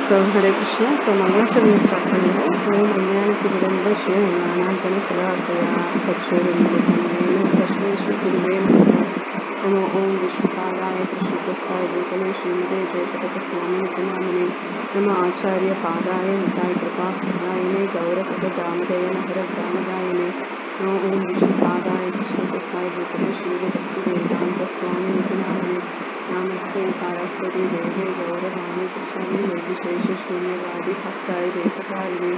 So Hare Krishna. So Mangalasharam start பண்ணிடுவோம். ஓம் விஞ்ஞானத்தி விடந்த ஸ்ரீ ஞானாஞ்சன சதாத்வயா சச்சேதம் தஸ்மேஸ்வர குருவே நமோ ஓம் விஷ்ணுபாதாய கிருஷ்ணபிரஸ்தாய பூதலே ஸ்ரீமதே ஜெயபதக சுவாமி நித்யநாமினே நம ஆச்சாரிய பாதாய நிதாய கிருபா பிரதாயினே கௌரவ தாமதய நகர தாமதாயினே நமோ ஓம் விஷ்ணுபாதாய கிருஷ்ணபிரஸ்தாய பூதலே ஸ்ரீமதே பக்தி வேதாந்த சுவாமி நித்யநாமினே नमस्ते सारस्वती देवे गौरवाणी प्रचारी निर्विशेष शून्यवादी भक्ताय देशकारिणी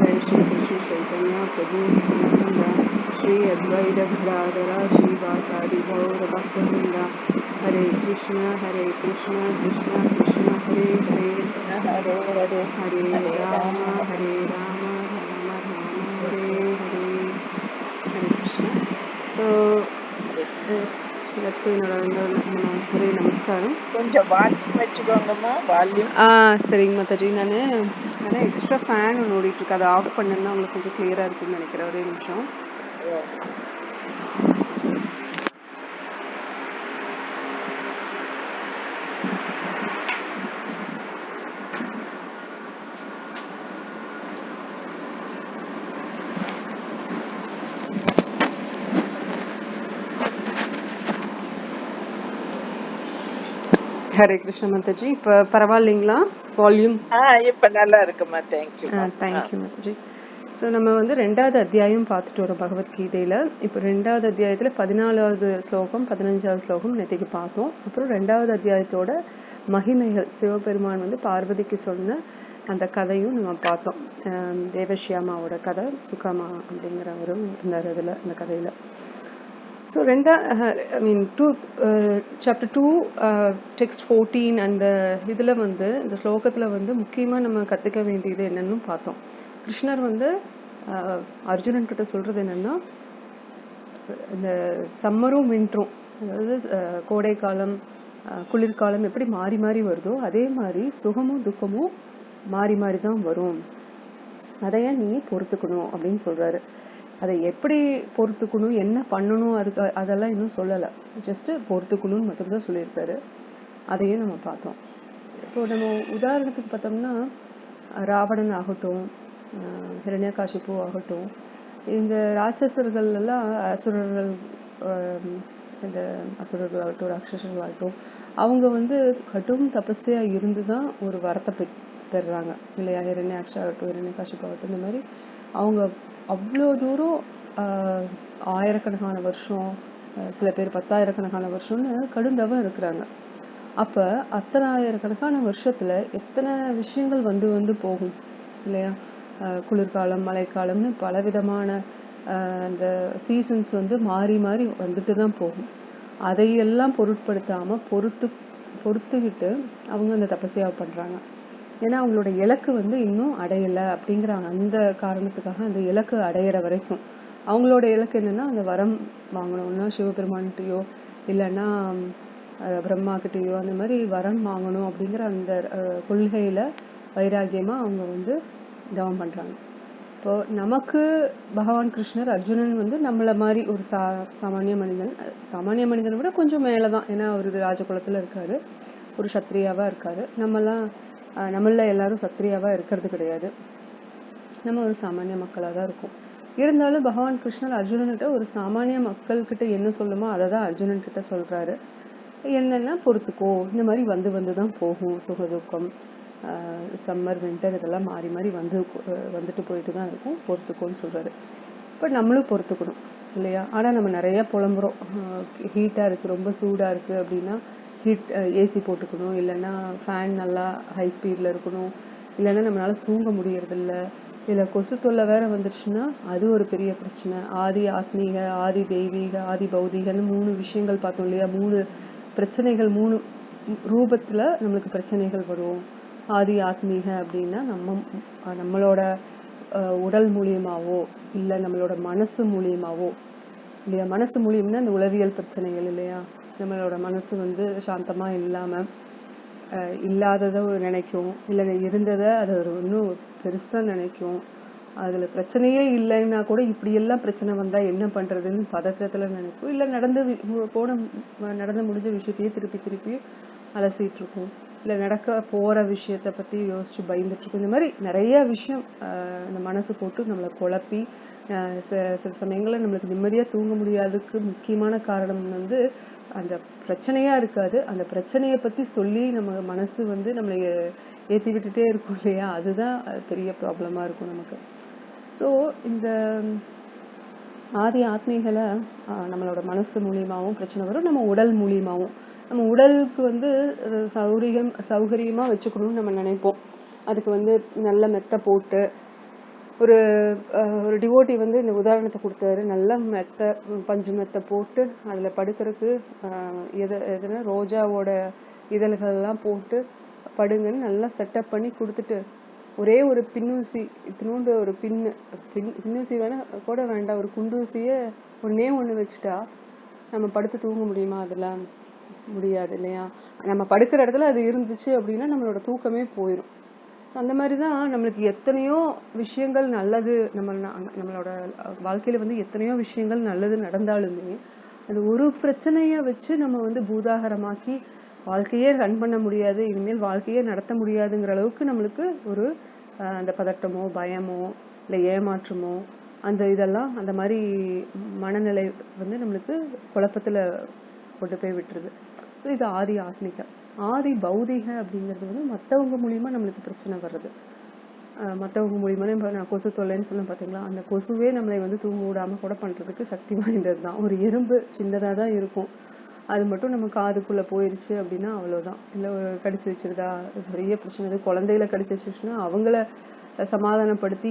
जय श्री कृष्ण चैतन्य प्रभु नित्यानंद श्री अद्वैत गदाधर श्रीवासादि गौर भक्तवृंद हरे कृष्ण कृष्ण कृष्ण हरे हरे हरे हरे हरे राम राम हरे हरे हरे कृष्ण. So நமஸ்காரம். கொஞ்சம் வால்யூம் வச்சுக்கோங்கம்மா. வால்யூம் சரிங்க மாதாஜி. நான் எக்ஸ்ட்ரா ஃபேன் ஒன்று ஓடிட்டு இருக்கு, அதை ஆஃப் பண்ணேன்னா உங்களுக்கு கொஞ்சம் கிளியரா இருக்குன்னு நினைக்கிறேன். ஒரே நிமிஷம். ஹரே கிருஷ்ண மாதாஜி. இப்ப பரவாயில்லைங்களா வால்யூம்? இப்ப நல்லா இருக்குமா. தேங்க்யூ மாதாஜி. ஸோ நம்ம ரெண்டாவது அத்தியாயம் பார்த்துட்டு வரோம் பகவத்கீதையில. இப்போ ரெண்டாவது அத்தியாயத்துல 14வது ஸ்லோகம் 15வது ஸ்லோகம் நேற்றுக்கு பார்த்தோம். அப்புறம் ரெண்டாவது அத்தியாயத்தோட மகிமைகள், சிவபெருமான் பார்வதிக்கு சொன்ன அந்த கதையும் நம்ம பார்த்தோம். தேவஷ்யாமாவோட கதை, சுகமா அப்படிங்கிறவரும் இருந்தார் அதுல, அந்த கதையில. So chapter 2 text 14 அந்த இதுல இந்த ஸ்லோகத்துல முக்கியமா நம்ம கத்துக்க வேண்டியது என்னன்னு பார்த்தோம். கிருஷ்ணர் அர்ஜுனன் கிட்ட சொல்றது என்னன்னா, இந்த சம்மரும் வின்டரும், அதாவது கோடை காலம் குளிர்காலம் எப்படி மாறி மாறி வருதோ அதே மாதிரி சுகமும் துக்கமும் மாறி மாறி தான் வரும், அதைய நீ பொறுத்துக்கணும் அப்படின்னு சொல்றாரு. அதை எப்படி பொறுத்துக்கணும், என்ன பண்ணணும், அதுக்கு அதெல்லாம் இன்னும் சொல்லலை. ஜஸ்ட் பொறுத்துக்கணும்னு மட்டும்தான் சொல்லியிருக்காரு. அதையும் நம்ம பார்த்தோம். இப்போ நம்ம உதாரணத்துக்கு பார்த்தோம்னா, ராவணன் ஆகட்டும், ஹிரண்யகாசிப்பு ஆகட்டும், இந்த ராட்சசர்கள் எல்லாம் அசுரர்கள், இந்த அசுரர்கள் ஆகட்டும் ராட்சசர்கள் ஆகட்டும், அவங்க கடும் தபஸ்யா இருந்துதான் ஒரு வரத்தை பெறுறாங்க இல்லையா? ஹிரண்யாட்சி ஆகட்டும், ஹிரண்யகாசிப்பு ஆகட்டும், இந்த மாதிரி அவங்க அவ்வளோ தூரம் ஆயிரக்கணக்கான வருஷம், சில பேர் 10,000 வருஷம்னு கடுந்தவம் இருக்கிறாங்க. அப்ப அத்தனை ஆயிரக்கணக்கான வருஷத்துல எத்தனை விஷயங்கள் வந்து போகும் இல்லையா? குளிர்காலம், மழைக்காலம்னு பலவிதமான அந்த சீசன்ஸ் மாறி மாறி வந்துட்டு தான் போகும். அதையெல்லாம் பொருட்படுத்தாம பொறுத்துக்கிட்டு அவங்க அந்த தபஸ்யாவை பண்றாங்க. ஏன்னா அவங்களோட இலக்கு இன்னும் அடையலை அப்படிங்கிற அந்த காரணத்துக்காக அந்த இலக்கு அடையிற வரைக்கும் அவங்களோட இலக்கு என்னன்னா, அந்த வரம் வாங்கணும்னா சிவபெருமான்கிட்டயோ இல்லைன்னா பிரம்மா கிட்டயோ அந்த மாதிரி வரம் வாங்கணும் அப்படிங்கிற அந்த கொள்கையில வைராகியமா அவங்க தவம் பண்றாங்க. இப்போ நமக்கு பகவான் கிருஷ்ணர் அர்ஜுனன் நம்மள மாதிரி ஒரு சாமானிய மனிதனை விட கொஞ்சம் மேலதான். ஏன்னா அவரு ராஜகுலத்துல இருக்காரு, ஒரு சத்திரியாவா இருக்காரு. நம்மள எல்லாரும் சத்திரியாவா இருக்கிறது கிடையாது, நம்ம ஒரு சாமானிய மக்களா தான் இருக்கும். இருந்தாலும் பகவான் கிருஷ்ணர் அர்ஜுனன்கிட்ட ஒரு சாமானிய மக்கள் கிட்ட என்ன சொல்லுமோ அதை தான் அர்ஜுனன் கிட்ட சொல்றாரு. என்னன்னா, பொறுத்துக்கோ, இந்த மாதிரி வந்துதான் போகும், சுகதுக்கம், சம்மர் வின்டர் இதெல்லாம் மாறி மாறி வந்துட்டு போயிட்டு தான் இருக்கும், பொறுத்துக்கோன்னு சொல்றாரு. இப்ப நம்மளும் பொறுத்துக்கணும் இல்லையா? ஆனா நம்ம நிறைய புலம்புறோம், ஹீட்டா இருக்கு, ரொம்ப சூடா இருக்கு அப்படின்னா ஏசி போட்டுக்கணும், இல்லைன்னா ஃபேன் நல்லா ஹை ஸ்பீட்ல இருக்கணும், இல்லைன்னா நம்மளால தூங்க முடியறது இல்லை, இல்லை கொசு தொல்லை வேற வந்துருச்சுன்னா அது ஒரு பெரிய பிரச்சனை. ஆதி ஆத்மீக, ஆதி தெய்வீக, ஆதி பௌதீகன்னு 3 விஷயங்கள் பார்த்தோம் இல்லையா? 3 பிரச்சனைகள், 3 ரூபத்துல நம்மளுக்கு பிரச்சனைகள் வரும். ஆதி ஆத்மீக அப்படின்னா நம்மளோட உடல் மூலியமாவோ இல்லை நம்மளோட மனசு மூலியமாவோ இல்லையா? மனசு மூலியம்னா இந்த உளவியல் பிரச்சனைகள் இல்லையா? நம்மளோட மனசு சாந்தமா இல்லாம இல்லாததை நினைக்கும், இல்லை இருந்ததை அதை இன்னும் பெருசா நினைக்கும். அதுல பிரச்சனையே இல்லைன்னா கூட இப்படி எல்லாம் பிரச்சனை வந்தா என்ன பண்றதுன்னு பதற்றத்துல நினைக்கும். இல்லை நடந்து முடிஞ்ச விஷயத்தையே திருப்பி அலசிட்டு இருக்கும். இல்லை நடக்க போற விஷயத்த பத்தி யோசிச்சு பயந்துட்டு இருக்கும். இந்த மாதிரி நிறைய விஷயம் இந்த மனசு போட்டு நம்மளை குழப்பி சில சமயங்கள்ல நம்மளுக்கு நிம்மதியா தூங்க முடியாததுக்கு முக்கியமான காரணம் வந்து அந்த பிரச்சனையா இருக்காது, அந்த பிரச்சனையை பத்தி சொல்லி நம்ம மனசு வந்து நம்மளை ஏத்தி விட்டுட்டே இருக்கும் இல்லையா, அதுதான் பெரிய ப்ராப்ளமா இருக்கும் நமக்கு. ஸோ இந்த ஆதி ஆத்மீகளை நம்மளோட மனசு மூலியமாகவும் பிரச்சனை வரும், நம்ம உடல் மூலியமாகவும். நம்ம உடலுக்கு வந்து சௌகரியமா வச்சுக்கணும்னு நம்ம நினைப்போம். அதுக்கு வந்து நல்ல மெத்தை போட்டு ஒரு டிவோட்டி வந்து இந்த உதாரணத்தை கொடுத்தாரு. நல்ல மெத்தை, பஞ்சு மெத்தை போட்டு அதுல படுக்கிறதுக்கு எதுனா ரோஜாவோட இதழ்கள்லாம் போட்டு படுங்கன்னு நல்லா செட்டப் பண்ணி கொடுத்துட்டு, ஒரே ஒரு பின்னூசி, இத்தினோண்டு ஒரு பின்னூசி வேணா கூட வேண்டாம், ஒரு குண்டூசிய ஒண்ணு வச்சுட்டா நம்ம படுத்து தூங்க முடியுமா? அதெல்லாம் முடியாது இல்லையா. நம்ம படுக்கிற இடத்துல அது இருந்துச்சு அப்படின்னா நம்மளோட தூக்கமே போயிடும். அந்த மாதிரிதான் நம்மளுக்கு எத்தனையோ விஷயங்கள் நல்லது, நம்மளோட வாழ்க்கையில வந்து எத்தனையோ விஷயங்கள் நல்லது நடந்தாலுமே அது ஒரு பிரச்சனைய வச்சு நம்ம வந்து பூதாகரமாக்கி வாழ்க்கையே ரன் பண்ண முடியாது, இனிமேல் வாழ்க்கையே நடத்த முடியாதுங்கிற அளவுக்கு நம்மளுக்கு ஒரு அந்த பதட்டமோ பயமோ இல்லை ஏமாற்றமோ இதெல்லாம் அந்த மாதிரி மனநிலை வந்து நம்மளுக்கு குழப்பத்துல கொண்டு போய் விட்டுருது. ஸோ இது ஆதி ஆத்மிக. ஆதி பௌதிக அப்படிங்கிறது வந்து மற்றவங்க மூலியமா நம்மளுக்கு பிரச்சனை வர்றது. மற்றவங்க மூலியமா நான் கொசு தொல்லைன்னு சொன்ன பார்த்தீங்களா, அந்த கொசுவே நம்மளை வந்து தூங்க விடாம கூட பண்றதுக்கு சக்தி வாய்ந்தது தான். ஒரு எறும்பு சின்னதாக தான் இருக்கும், அது மட்டும் நம்ம காதுக்குள்ள போயிருச்சு அப்படின்னா அவ்வளவுதான். இல்லை கடிச்சு வச்சிருதா, பெரிய பிரச்சனை. குழந்தைகளை கடிச்சு வச்சிருச்சுன்னா அவங்கள சமாதானப்படுத்தி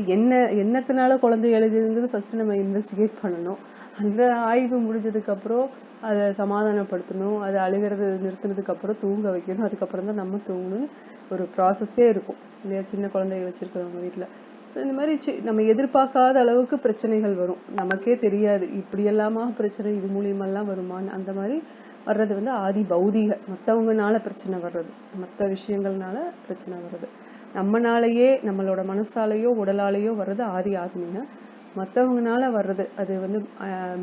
என்னத்தினால குழந்தை எழுதுங்கிறது ஃபர்ஸ்ட் நம்ம இன்வெஸ்டிகேட் பண்ணணும். அந்த ஆய்வு முடிஞ்சதுக்கு அப்புறம் அதை சமாதானப்படுத்தணும், அதை அழுகிறது நிறுத்தினதுக்கு அப்புறம் தூங்க வைக்கணும், அதுக்கப்புறம் தான் நம்ம தூங்கணும்னு ஒரு ப்ராசஸே இருக்கும் இல்லையா, சின்ன குழந்தைய வச்சிருக்கிறவங்க வீட்டுல. ஸோ இந்த மாதிரி நம்ம எதிர்பார்க்காத அளவுக்கு பிரச்சனைகள் வரும், நமக்கே தெரியாது இப்படி எல்லாமா பிரச்சனை இது மூலியமெல்லாம் வருமானு. அந்த மாதிரி வர்றது வந்து ஆதி பௌதிக, மற்றவங்கனால பிரச்சனை வர்றது, மற்ற விஷயங்கள்னால பிரச்சனை வர்றது. நம்மனாலேயே நம்மளோட மனசாலேயோ உடலாலேயோ வர்றது ஆதி ஆத்மீக. மற்றவங்கனால வர்றது அது வந்து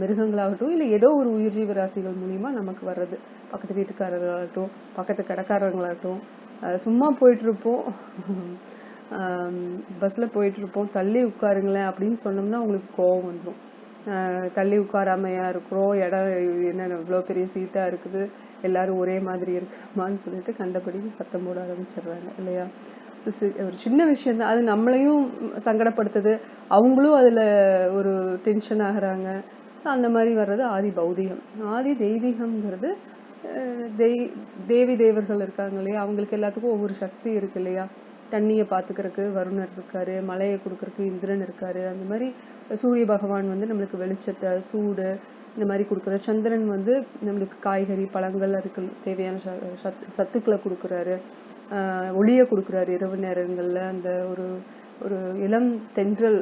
மிருகங்களாகட்டும் இல்லை ஏதோ ஒரு உயிர் ஜீவராசிகள் மூலியமா நமக்கு வர்றது, பக்கத்து வீட்டுக்காரர்களாகட்டும் பக்கத்து கடைக்காரங்களாகட்டும். சும்மா போயிட்டு இருப்போம், பஸ்ல போயிட்டு இருப்போம், தள்ளி உட்காருங்களேன் அப்படின்னு சொன்னோம்னா அவங்களுக்கு கோபம் வந்துடும். தள்ளி உட்காராமையா இருக்கிறோம், இடம் என்ன இவ்வளோ பெரிய சீட்டா இருக்குது, எல்லாரும் ஒரே மாதிரி இருக்குமான்னு சொல்லிட்டு கண்டபடி சத்தம் போட ஆரம்பிச்சிடுறாங்க இல்லையா. ஒரு சின்ன விஷயம் தான், அது நம்மளையும் சங்கடப்படுத்துது, அவங்களும் அதுல ஒரு டென்ஷன் ஆகுறாங்க. அந்த மாதிரி வர்றது ஆதி பௌதிகம். ஆதி தெய்வீகம்ங்கிறது தேவி தேவர்கள் இருக்காங்க இல்லையா, அவங்களுக்கு எல்லாத்துக்கும் ஒவ்வொரு சக்தி இருக்கு இல்லையா. தண்ணியை பாத்துக்கிறதுக்கு வருணர் இருக்காரு, மழையை கொடுக்கறதுக்கு இந்திரன் இருக்காரு, அந்த மாதிரி சூரிய பகவான் வந்து நம்மளுக்கு வெளிச்சத்தை சூடு இந்த மாதிரி கொடுக்குற, சந்திரன் வந்து நம்மளுக்கு காய்கறி பழங்கள் அதுக்கு தேவையான சத்துக்களை கொடுக்குறாரு, ஒளிய கொடுக்குறாரு இரவு நேரங்கள்ல. அந்த ஒரு இளம் தென்றல்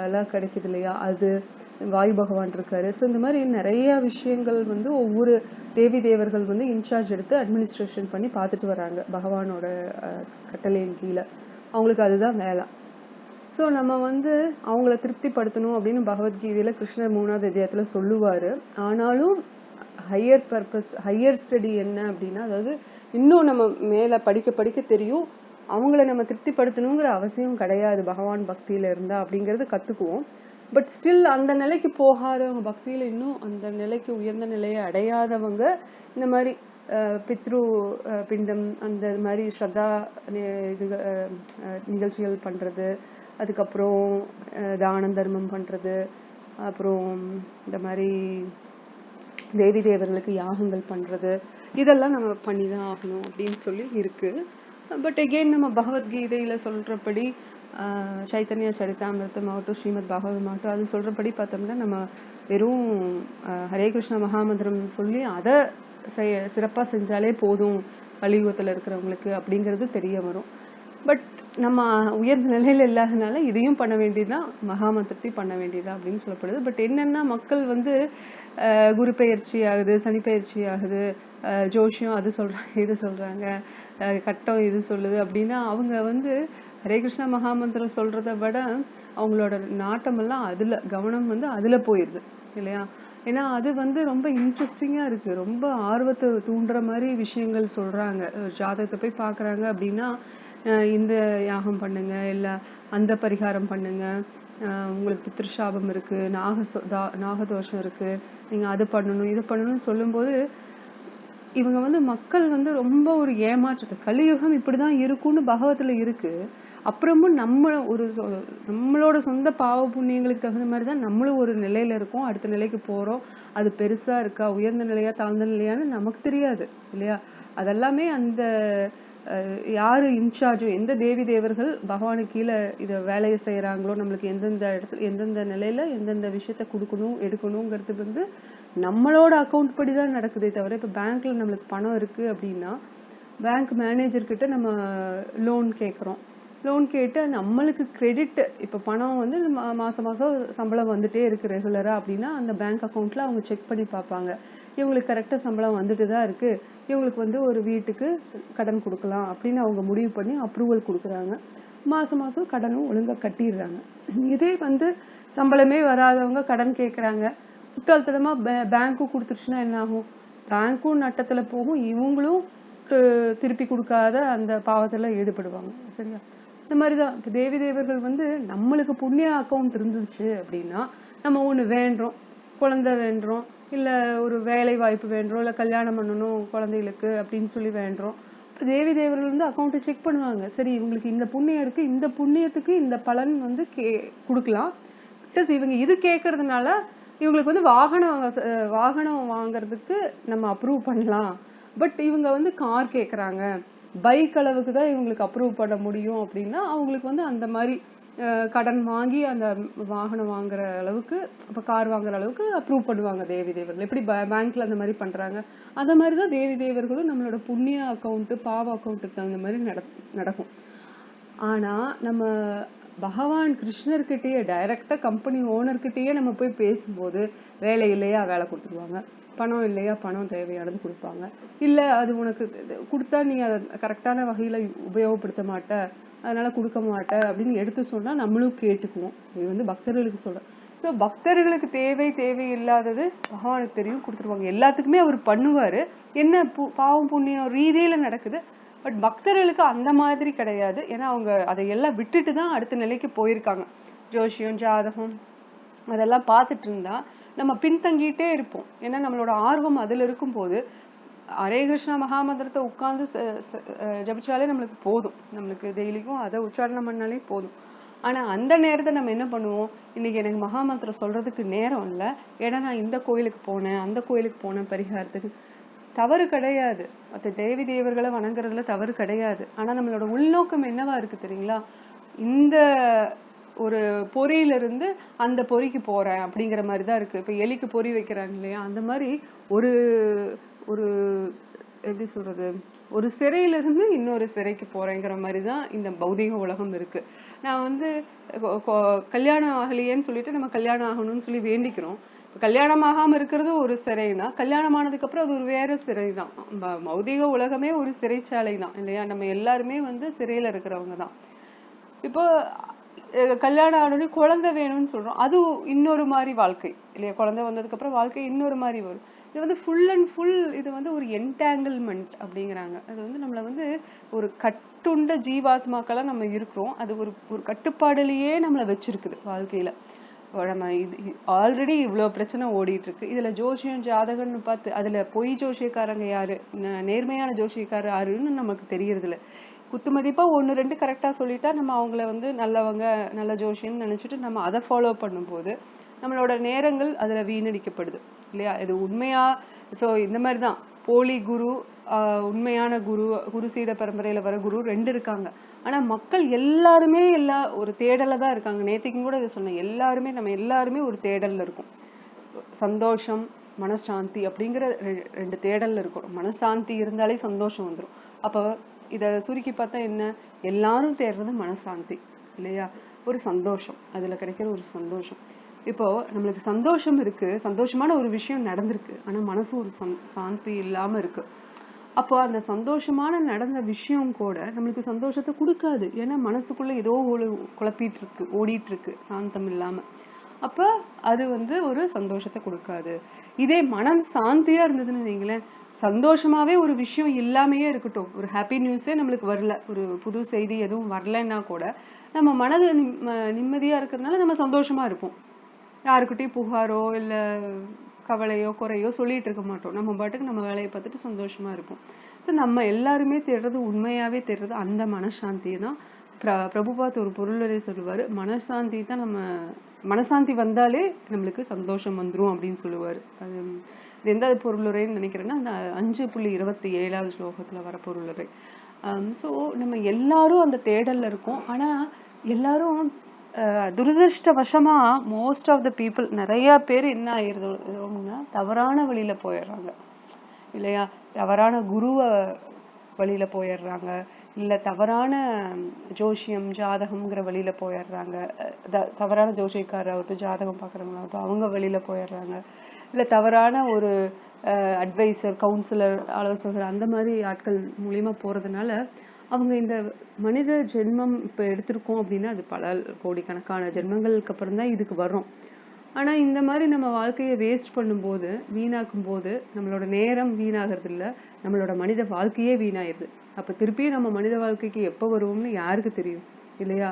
எல்லாம் கிடைக்குது இல்லையா, அது வாயு பகவான் இருக்காரு. ஸோ இந்த மாதிரி நிறைய விஷயங்கள் வந்து ஒவ்வொரு தேவி தேவர்கள் வந்து இன்சார்ஜ் எடுத்து அட்மினிஸ்ட்ரேஷன் பண்ணி பார்த்துட்டு வராங்க பகவானோட கட்டளையின் கீழே. அவங்களுக்கு அதுதான் வேலை. ஸோ நம்ம வந்து அவங்கள திருப்திப்படுத்தணும் அப்படின்னு பகவத்கீதையில கிருஷ்ணர் 3வது அத்தியாயத்துல சொல்லுவாரு. ஆனாலும் ஹையர் பர்பஸ், ஹையர் ஸ்டடி என்ன அப்படின்னா, அதாவது இன்னும் நம்ம மேல படிக்க படிக்க தெரியும், அவங்கள நம்ம திருப்திப்படுத்தணுங்கிற அவசியம் கிடையாது பகவான் பக்தியில இருந்தா அப்படிங்கறது கத்துக்குவோம். பட் ஸ்டில் அந்த நிலைக்கு போகாதவங்க, பக்தியில இன்னும் அந்த நிலைக்கு உயர்ந்த நிலையை அடையாதவங்க இந்த மாதிரி பித்ரு பிண்டம் அந்த மாதிரி ஸ்ரத்தா நிகழ்ச்சிகள் பண்றது, அதுக்கப்புறம் தானம் தர்மம் பண்றது, அப்புறம் இந்த மாதிரி தேவி தேவர்களுக்கு யாகங்கள் பண்றது, இதெல்லாம் நம்ம பண்ணிதான் ஆகணும் அப்படின்னு சொல்லி இருக்கு. பட் அகெயின் நம்ம பகவத்கீதையில சொல்றபடி சைத்தன்ய சரிதாமிர்தம் ஆகட்டும் ஸ்ரீமத் பாகவதம் ஆகட்டும் அது சொல்றபடி பார்த்தோம்னா நம்ம வெறும் ஹரே கிருஷ்ணா மகாமந்திரம் சொல்லி அதை சிறப்பா செஞ்சாலே போதும் கலியுகத்துல இருக்கிறவங்களுக்கு அப்படிங்கிறது தெரிய வரும். பட் நம்ம உயர்ந்த நிலையில இல்லாதனால இதையும் பண்ண வேண்டியதுதான், மகாமந்திரத்தையும் பண்ண வேண்டியதா அப்படின்னு சொல்லப்படுது. பட் என்னன்னா மக்கள் வந்து குரு பெயர்ச்சி ஆகுது, சனி பெயர்ச்சி ஆகுது, ஜோஷியம் அது சொல்றாங்க இது சொல்றாங்க, கட்டம் இது சொல்லுது அப்படின்னா அவங்க வந்து ஹரே கிருஷ்ணா மகாமந்திரம் சொல்றதை விட அவங்களோட நாட்டம் எல்லாம் அதுல கவனம் வந்து அதுல போயிருது இல்லையா. ஏன்னா அது வந்து ரொம்ப இன்ட்ரெஸ்டிங்கா இருக்கு, ரொம்ப ஆர்வத்தை தூண்டுற மாதிரி விஷயங்கள் சொல்றாங்க. ஜாதகத்தை போய் பாக்குறாங்க அப்படின்னா இந்த யாகம் பண்ணுங்க, இல்ல அந்த பரிகாரம் பண்ணுங்க, உங்களுக்கு பித்ருஷாபம் இருக்கு, நாகதோஷம் இருக்கு, நீங்க அது பண்ணணும் இது பண்ணணும்னு சொல்லும்போது இவங்க வந்து மக்கள் வந்து ரொம்ப ஒரு ஏமாற்றத்தை, கலியுகம் இப்படிதான் இருக்கும்னு பகவத்துல இருக்கு. அப்புறமும் நம்மளோட சொந்த பாவ புண்ணியங்களுக்கு தகுந்த மாதிரிதான் நம்மளும் ஒரு நிலையில இருக்கோம், அடுத்த நிலைக்கு போறோம். அது பெருசா இருக்கா, உயர்ந்த நிலையா தாழ்ந்த நிலையான்னு நமக்கு தெரியாது இல்லையா? அதெல்லாமே அந்த யாரு இன்சார்ஜோ, எந்த தேவி தேவர்கள் பகவானுக்கு கீழே இத வேலையை செய்யறாங்களோ, நம்மளுக்கு எந்தெந்த இடத்துல எந்தெந்த நிலையில எந்தெந்த விஷயத்த கொடுக்கணும் எடுக்கணுங்கிறது வந்து நம்மளோட அக்கௌண்ட் படி தான் நடக்குதே தவிர, இப்ப பேங்க்ல நம்மளுக்கு பணம் இருக்கு அப்படின்னா பேங்க் மேனேஜர் கிட்ட நம்ம லோன் கேட்கறோம். லோன் கேட்டு நம்மளுக்கு கிரெடிட், இப்ப பணம் வந்து மாசம் மாசம் சம்பளம் வந்துட்டே இருக்கு ரெகுலரா அப்படின்னா அந்த பேங்க் அக்கௌண்ட்ல அவங்க செக் பண்ணி பார்ப்பாங்க, இவங்களுக்கு கரெக்டா சம்பளம் வந்துட்டு தான் இருக்கு, இவங்களுக்கு வந்து ஒரு வீட்டுக்கு கடன் கொடுக்கலாம் அப்படின்னு அவங்க முடிவு பண்ணி அப்ரூவல் கொடுக்குறாங்க. மாசம் மாசம் கடனும் ஒழுங்கா கட்டிடுறாங்க. இதே வந்து சம்பளமே வராதவங்க கடன் கேட்கறாங்க, முட்டாள்தனமா பேங்க்கும் கொடுத்துருச்சுன்னா என்ன ஆகும்? பேங்க்கும் நட்டத்துல போகும், இவங்களும் திருப்பி கொடுக்காத அந்த பாவத்துல ஈடுபடுவாங்க. சரியா? இந்த மாதிரிதான் இப்ப தேவி தேவர்கள் வந்து நம்மளுக்கு புண்ணிய அக்கௌண்ட் இருந்துச்சு அப்படின்னா நம்ம ஒண்ணு வேண்டுறோம், குழந்தை வேண்டுறோம், இல்ல ஒரு வேலை வாய்ப்பு வேண்டுறோம், இல்ல கல்யாணம் பண்ணணும் குழந்தைகளுக்கு அப்படின்னு சொல்லி வேண்டுறோம். தேவி தேவர்கள் வந்து அக்கௌண்ட் செக் பண்ணுவாங்க, சரி இவங்களுக்கு இந்த புண்ணியம் இருக்கு, இந்த புண்ணியத்துக்கு இந்த பலன் வந்து கொடுக்கலாம், பிளஸ் இவங்க இது கேட்கறதுனால இவங்களுக்கு வந்து வாகனம் வாங்குறதுக்கு நம்ம அப்ரூவ் பண்ணலாம். பட் இவங்க வந்து கார் கேக்குறாங்க, பைக் அளவுக்கு தான் இவங்களுக்கு அப்ரூவ் பண்ண முடியும் அப்படின்னா அவங்களுக்கு வந்து அந்த மாதிரி கடன் வாங்கி அந்த வாகனம் வாங்குற அளவுக்கு, இப்ப கார் வாங்குற அளவுக்கு அப்ரூவ் பண்ணுவாங்க தேவி தேவர்கள். எப்படி பேங்க்ல அந்த மாதிரி பண்றாங்க, அந்த மாதிரிதான் தேவி தேவர்களும் நம்மளோட புண்ணிய அக்கௌண்ட் பாவ அக்கௌண்ட்டுக்கு தகுந்த மாதிரி நடக்கும். ஆனா நம்ம பகவான் கிருஷ்ணர்கிட்டயே டைரக்டா கம்பெனி ஓனர்கிட்டயே நம்ம போய் பேசும்போது வேலை இல்லையா வேலை கொடுத்துருவாங்க, பணம் இல்லையா பணம் தேவையானது கொடுப்பாங்க, இல்ல அது உனக்கு கொடுத்தா நீ அதை கரெக்டான வகையில உபயோகப்படுத்த மாட்ட அதனால கொடுக்க மாட்ட அப்படின்னு எடுத்து சொன்னா நம்மளும் கேட்டுக்குவோம். இது வந்து பக்தர்களுக்கு சொல்றேன். சோ பக்தர்களுக்கு தேவை இல்லாதது பகவானுக்கு தெரியும், கொடுத்துருவாங்க. எல்லாத்துக்குமே அவர் பண்ணுவாரு, என்ன பாவம் புண்ணியம் ரீதியில நடக்குது. பட் பக்தர்களுக்கு அந்த மாதிரி கிடையாது, ஏன்னா அவங்க அதையெல்லாம் விட்டுட்டு தான் அடுத்த நிலைக்கு போயிருக்காங்க. ஜோஷியம் ஜாதகம் அதெல்லாம் பார்த்துட்டு இருந்தா நம்ம பின்தங்கிட்டே இருப்போம். ஏன்னா நம்மளோட ஆர்வம் அதுல இருக்கும் போது ஹரே கிருஷ்ணா மகாமந்திரத்தை உட்கார்ந்து ஜபிச்சாலே நம்மளுக்கு போதும், நம்மளுக்கு டெய்லிக்கும் அதை உச்சாரணம் பண்ணாலே போதும். ஆனா அந்த நேரத்தை நம்ம என்ன பண்ணுவோம், இன்னைக்கு எனக்கு மகாமந்திரம் சொல்றதுக்கு நேரம் இல்லை, ஏன்னா நான் இந்த கோயிலுக்கு போனேன் அந்த கோயிலுக்கு போனேன் பரிகாரத்துக்கு. தவறு கிடையாது, மற்ற தேவி தேவர்களை வணங்குறதுல தவறு கிடையாது. ஆனா நம்மளோட உள்நோக்கம் என்னவா இருக்கு தெரியுங்களா? இந்த ஒரு பொறியில இருந்து அந்த பொறிக்கு போறேன் அப்படிங்கிற மாதிரிதான் இருக்கு. இப்ப எலிக்கு பொறி வைக்கிறாங்க இல்லையா, அந்த மாதிரி ஒரு ஒரு எப்படி சொல்றது, ஒரு சிறையில இருந்து இன்னொரு சிறைக்கு போறேங்கிற மாதிரிதான் இந்த பௌதிக உலகம் இருக்கு. நான் வந்து கல்யாணம் ஆகலையேன்னு சொல்லிட்டு நம்ம கல்யாணம் ஆகணும்னு சொல்லி வேண்டிக்கிறோம். கல்யாணம் ஆகாம இருக்கிறது ஒரு சிறைனா, கல்யாணம் ஆனதுக்கு அப்புறம் அது ஒரு வேற சிறைதான். பௌதிக உலகமே ஒரு சிறைச்சாலை தான் இல்லையா? நம்ம எல்லாருமே வந்து சிறையில இருக்கிறவங்க தான். இப்போ கல்யாணம் ஆனோடனே குழந்தை வேணும்னு சொல்றோம், அது இன்னொரு மாதிரி வாழ்க்கை இல்லையா? குழந்தை வந்ததுக்கு அப்புறம் வாழ்க்கை இன்னொரு மாதிரி வரும். இது வந்து ஃபுல் அண்ட் ஃபுல் இது வந்து ஒரு என்டாங்கிள்மெண்ட் அப்படிங்கிறாங்க. அது வந்து நம்மள வந்து ஒரு கட்டுண்ட ஜீவாத்மாக்களா நம்ம இருக்கிறோம், அது ஒரு ஒரு கட்டுப்பாடுலயே நம்மள வச்சிருக்குது வாழ்க்கையில. நம்ம ஆல்ரெடி இவ்வளவு பிரச்சனை ஓடிட்டு இருக்கு, இதுல ஜோசியம் ஜாதகம்னு பார்த்து அதுல பொய் ஜோசியக்காரங்க யாரு நேர்மையான ஜோசியக்காரர் யாருன்னு நமக்கு தெரியறது இல்ல. குத்து மதிப்பா 1-2 கரெக்டா சொல்லிட்டா நம்ம அவங்கள வந்து நல்லவங்க நல்ல ஜோசியம் நினைச்சிட்டு நம்ம அதை ஃபாலோ பண்ணும்போது நம்மளோட நேரங்கள் அதுல வீணடிக்கப்படுது இல்லையா? இது உண்மையா? சோ இந்த மாதிரிதான் போலி குரு உண்மையான குரு சீட பரம்பரையில வர குரு 2 இருக்காங்க. ஆனா மக்கள் எல்லாருமே ஒரு தேடல தான் இருக்காங்க. நேத்திக்கும் கூட இதை சொன்னேன், எல்லாருமே நம்ம எல்லாருமே ஒரு தேடல்ல இருக்கும். சந்தோஷம் மனசாந்தி அப்படிங்கிற 2 தேடல்ல இருக்கும். மனசாந்தி இருந்தாலே சந்தோஷம் வந்துடும். அப்ப இத சுருக்கி பார்த்தா என்ன, எல்லாரும் தேடுறது மனசாந்தி இல்லையா? ஒரு சந்தோஷம், அதுல கிடைக்கிற ஒரு சந்தோஷம். இப்போ நம்மளுக்கு சந்தோஷம் இருக்கு, சந்தோஷமான ஒரு விஷயம் நடந்திருக்கு, ஆனா மனசு ஒரு சாந்தி இல்லாம இருக்கு. அப்போ அந்த சந்தோஷமான நடந்த விஷயம் கூட நம்மளுக்கு சந்தோஷத்தை கொடுக்காது, ஏன்னா மனசுக்குள்ள ஏதோ குழப்பிட்டு இருக்கு, ஓடிட்டு இருக்கு சாந்தம் இல்லாம. அப்ப அது வந்து ஒரு சந்தோஷத்தை கொடுக்காது. இதே மனம் சாந்தியா இருந்ததுன்னு வைங்களேன், சந்தோஷமாவே ஒரு விஷயம் இல்லாமையே இருக்கட்டும், ஒரு ஹாப்பி நியூஸே நம்மளுக்கு வரல, ஒரு புது செய்தி எதுவும் வரலன்னா கூட நம்ம மனது நிம்மதியா இருக்கிறதுனால நம்ம சந்தோஷமா இருப்போம். யாருக்கிட்டையும் புகாரோ இல்ல கவலையோ குறையோ சொல்லிட்டு இருக்க மாட்டோம். நம்ம பாட்டுக்கு நம்ம வேலையை பார்த்துட்டு சந்தோஷமா இருப்போம். நம்ம எல்லாருமே தேடுறது, உண்மையாவே தேடுறது அந்த மனசாந்தி தான். பிரபுபாத் ஒரு பொருளரை சொல்லுவாரு, மனசாந்தி தான் நம்ம மனசாந்தி வந்தாலே நம்மளுக்கு சந்தோஷம் வந்துரும் அப்படின்னு சொல்லுவாரு. அது எந்த பொருளுரைன்னு நினைக்கிறேன்னா அந்த 5.27 ஸ்லோகத்துல வர பொருளுரை. சோ நம்ம எல்லாரும் அந்த தேடல்ல இருக்கோம். ஆனா எல்லாரும் துரதிருஷ்டவசமா மோஸ்ட் ஆஃப் த பீப்புள், நிறைய பேர் என்ன ஆயிருதுன்னா தவறான வழியில போயிடுறாங்க இல்லையா? தவறான குருவ வழியில போயிடுறாங்க, இல்ல தவறான ஜோசியம் ஜாதகம்ங்கிற வழியில போயிடுறாங்க, தவறான ஜோசியக்காராகட்டும் ஜாதகம் பாக்குறவங்களாகட்டும் அவங்க வழியில போயிடுறாங்க, இல்ல தவறான ஒரு அட்வைசர் கவுன்சிலர் ஆலோசகர் அந்த மாதிரி ஆட்கள் மூலியமா போறதுனால அவங்க இந்த மனித ஜென்மம் இப்ப எடுத்திருக்கோம் அப்படின்னா அது பல கோடிக்கணக்கான ஜென்மங்களுக்கு அப்புறம் தான் இதுக்கு வரும். ஆனா இந்த மாதிரி நம்ம வாழ்க்கையை வேஸ்ட் பண்ணும்போது, வீணாக்கும் போது நம்மளோட நேரம் வீணாகிறது இல்ல, நம்மளோட மனித வாழ்க்கையே வீணாயிருது. அப்ப திருப்பியும் நம்ம மனித வாழ்க்கைக்கு எப்ப வருவோம்னு யாருக்கு தெரியும் இல்லையா?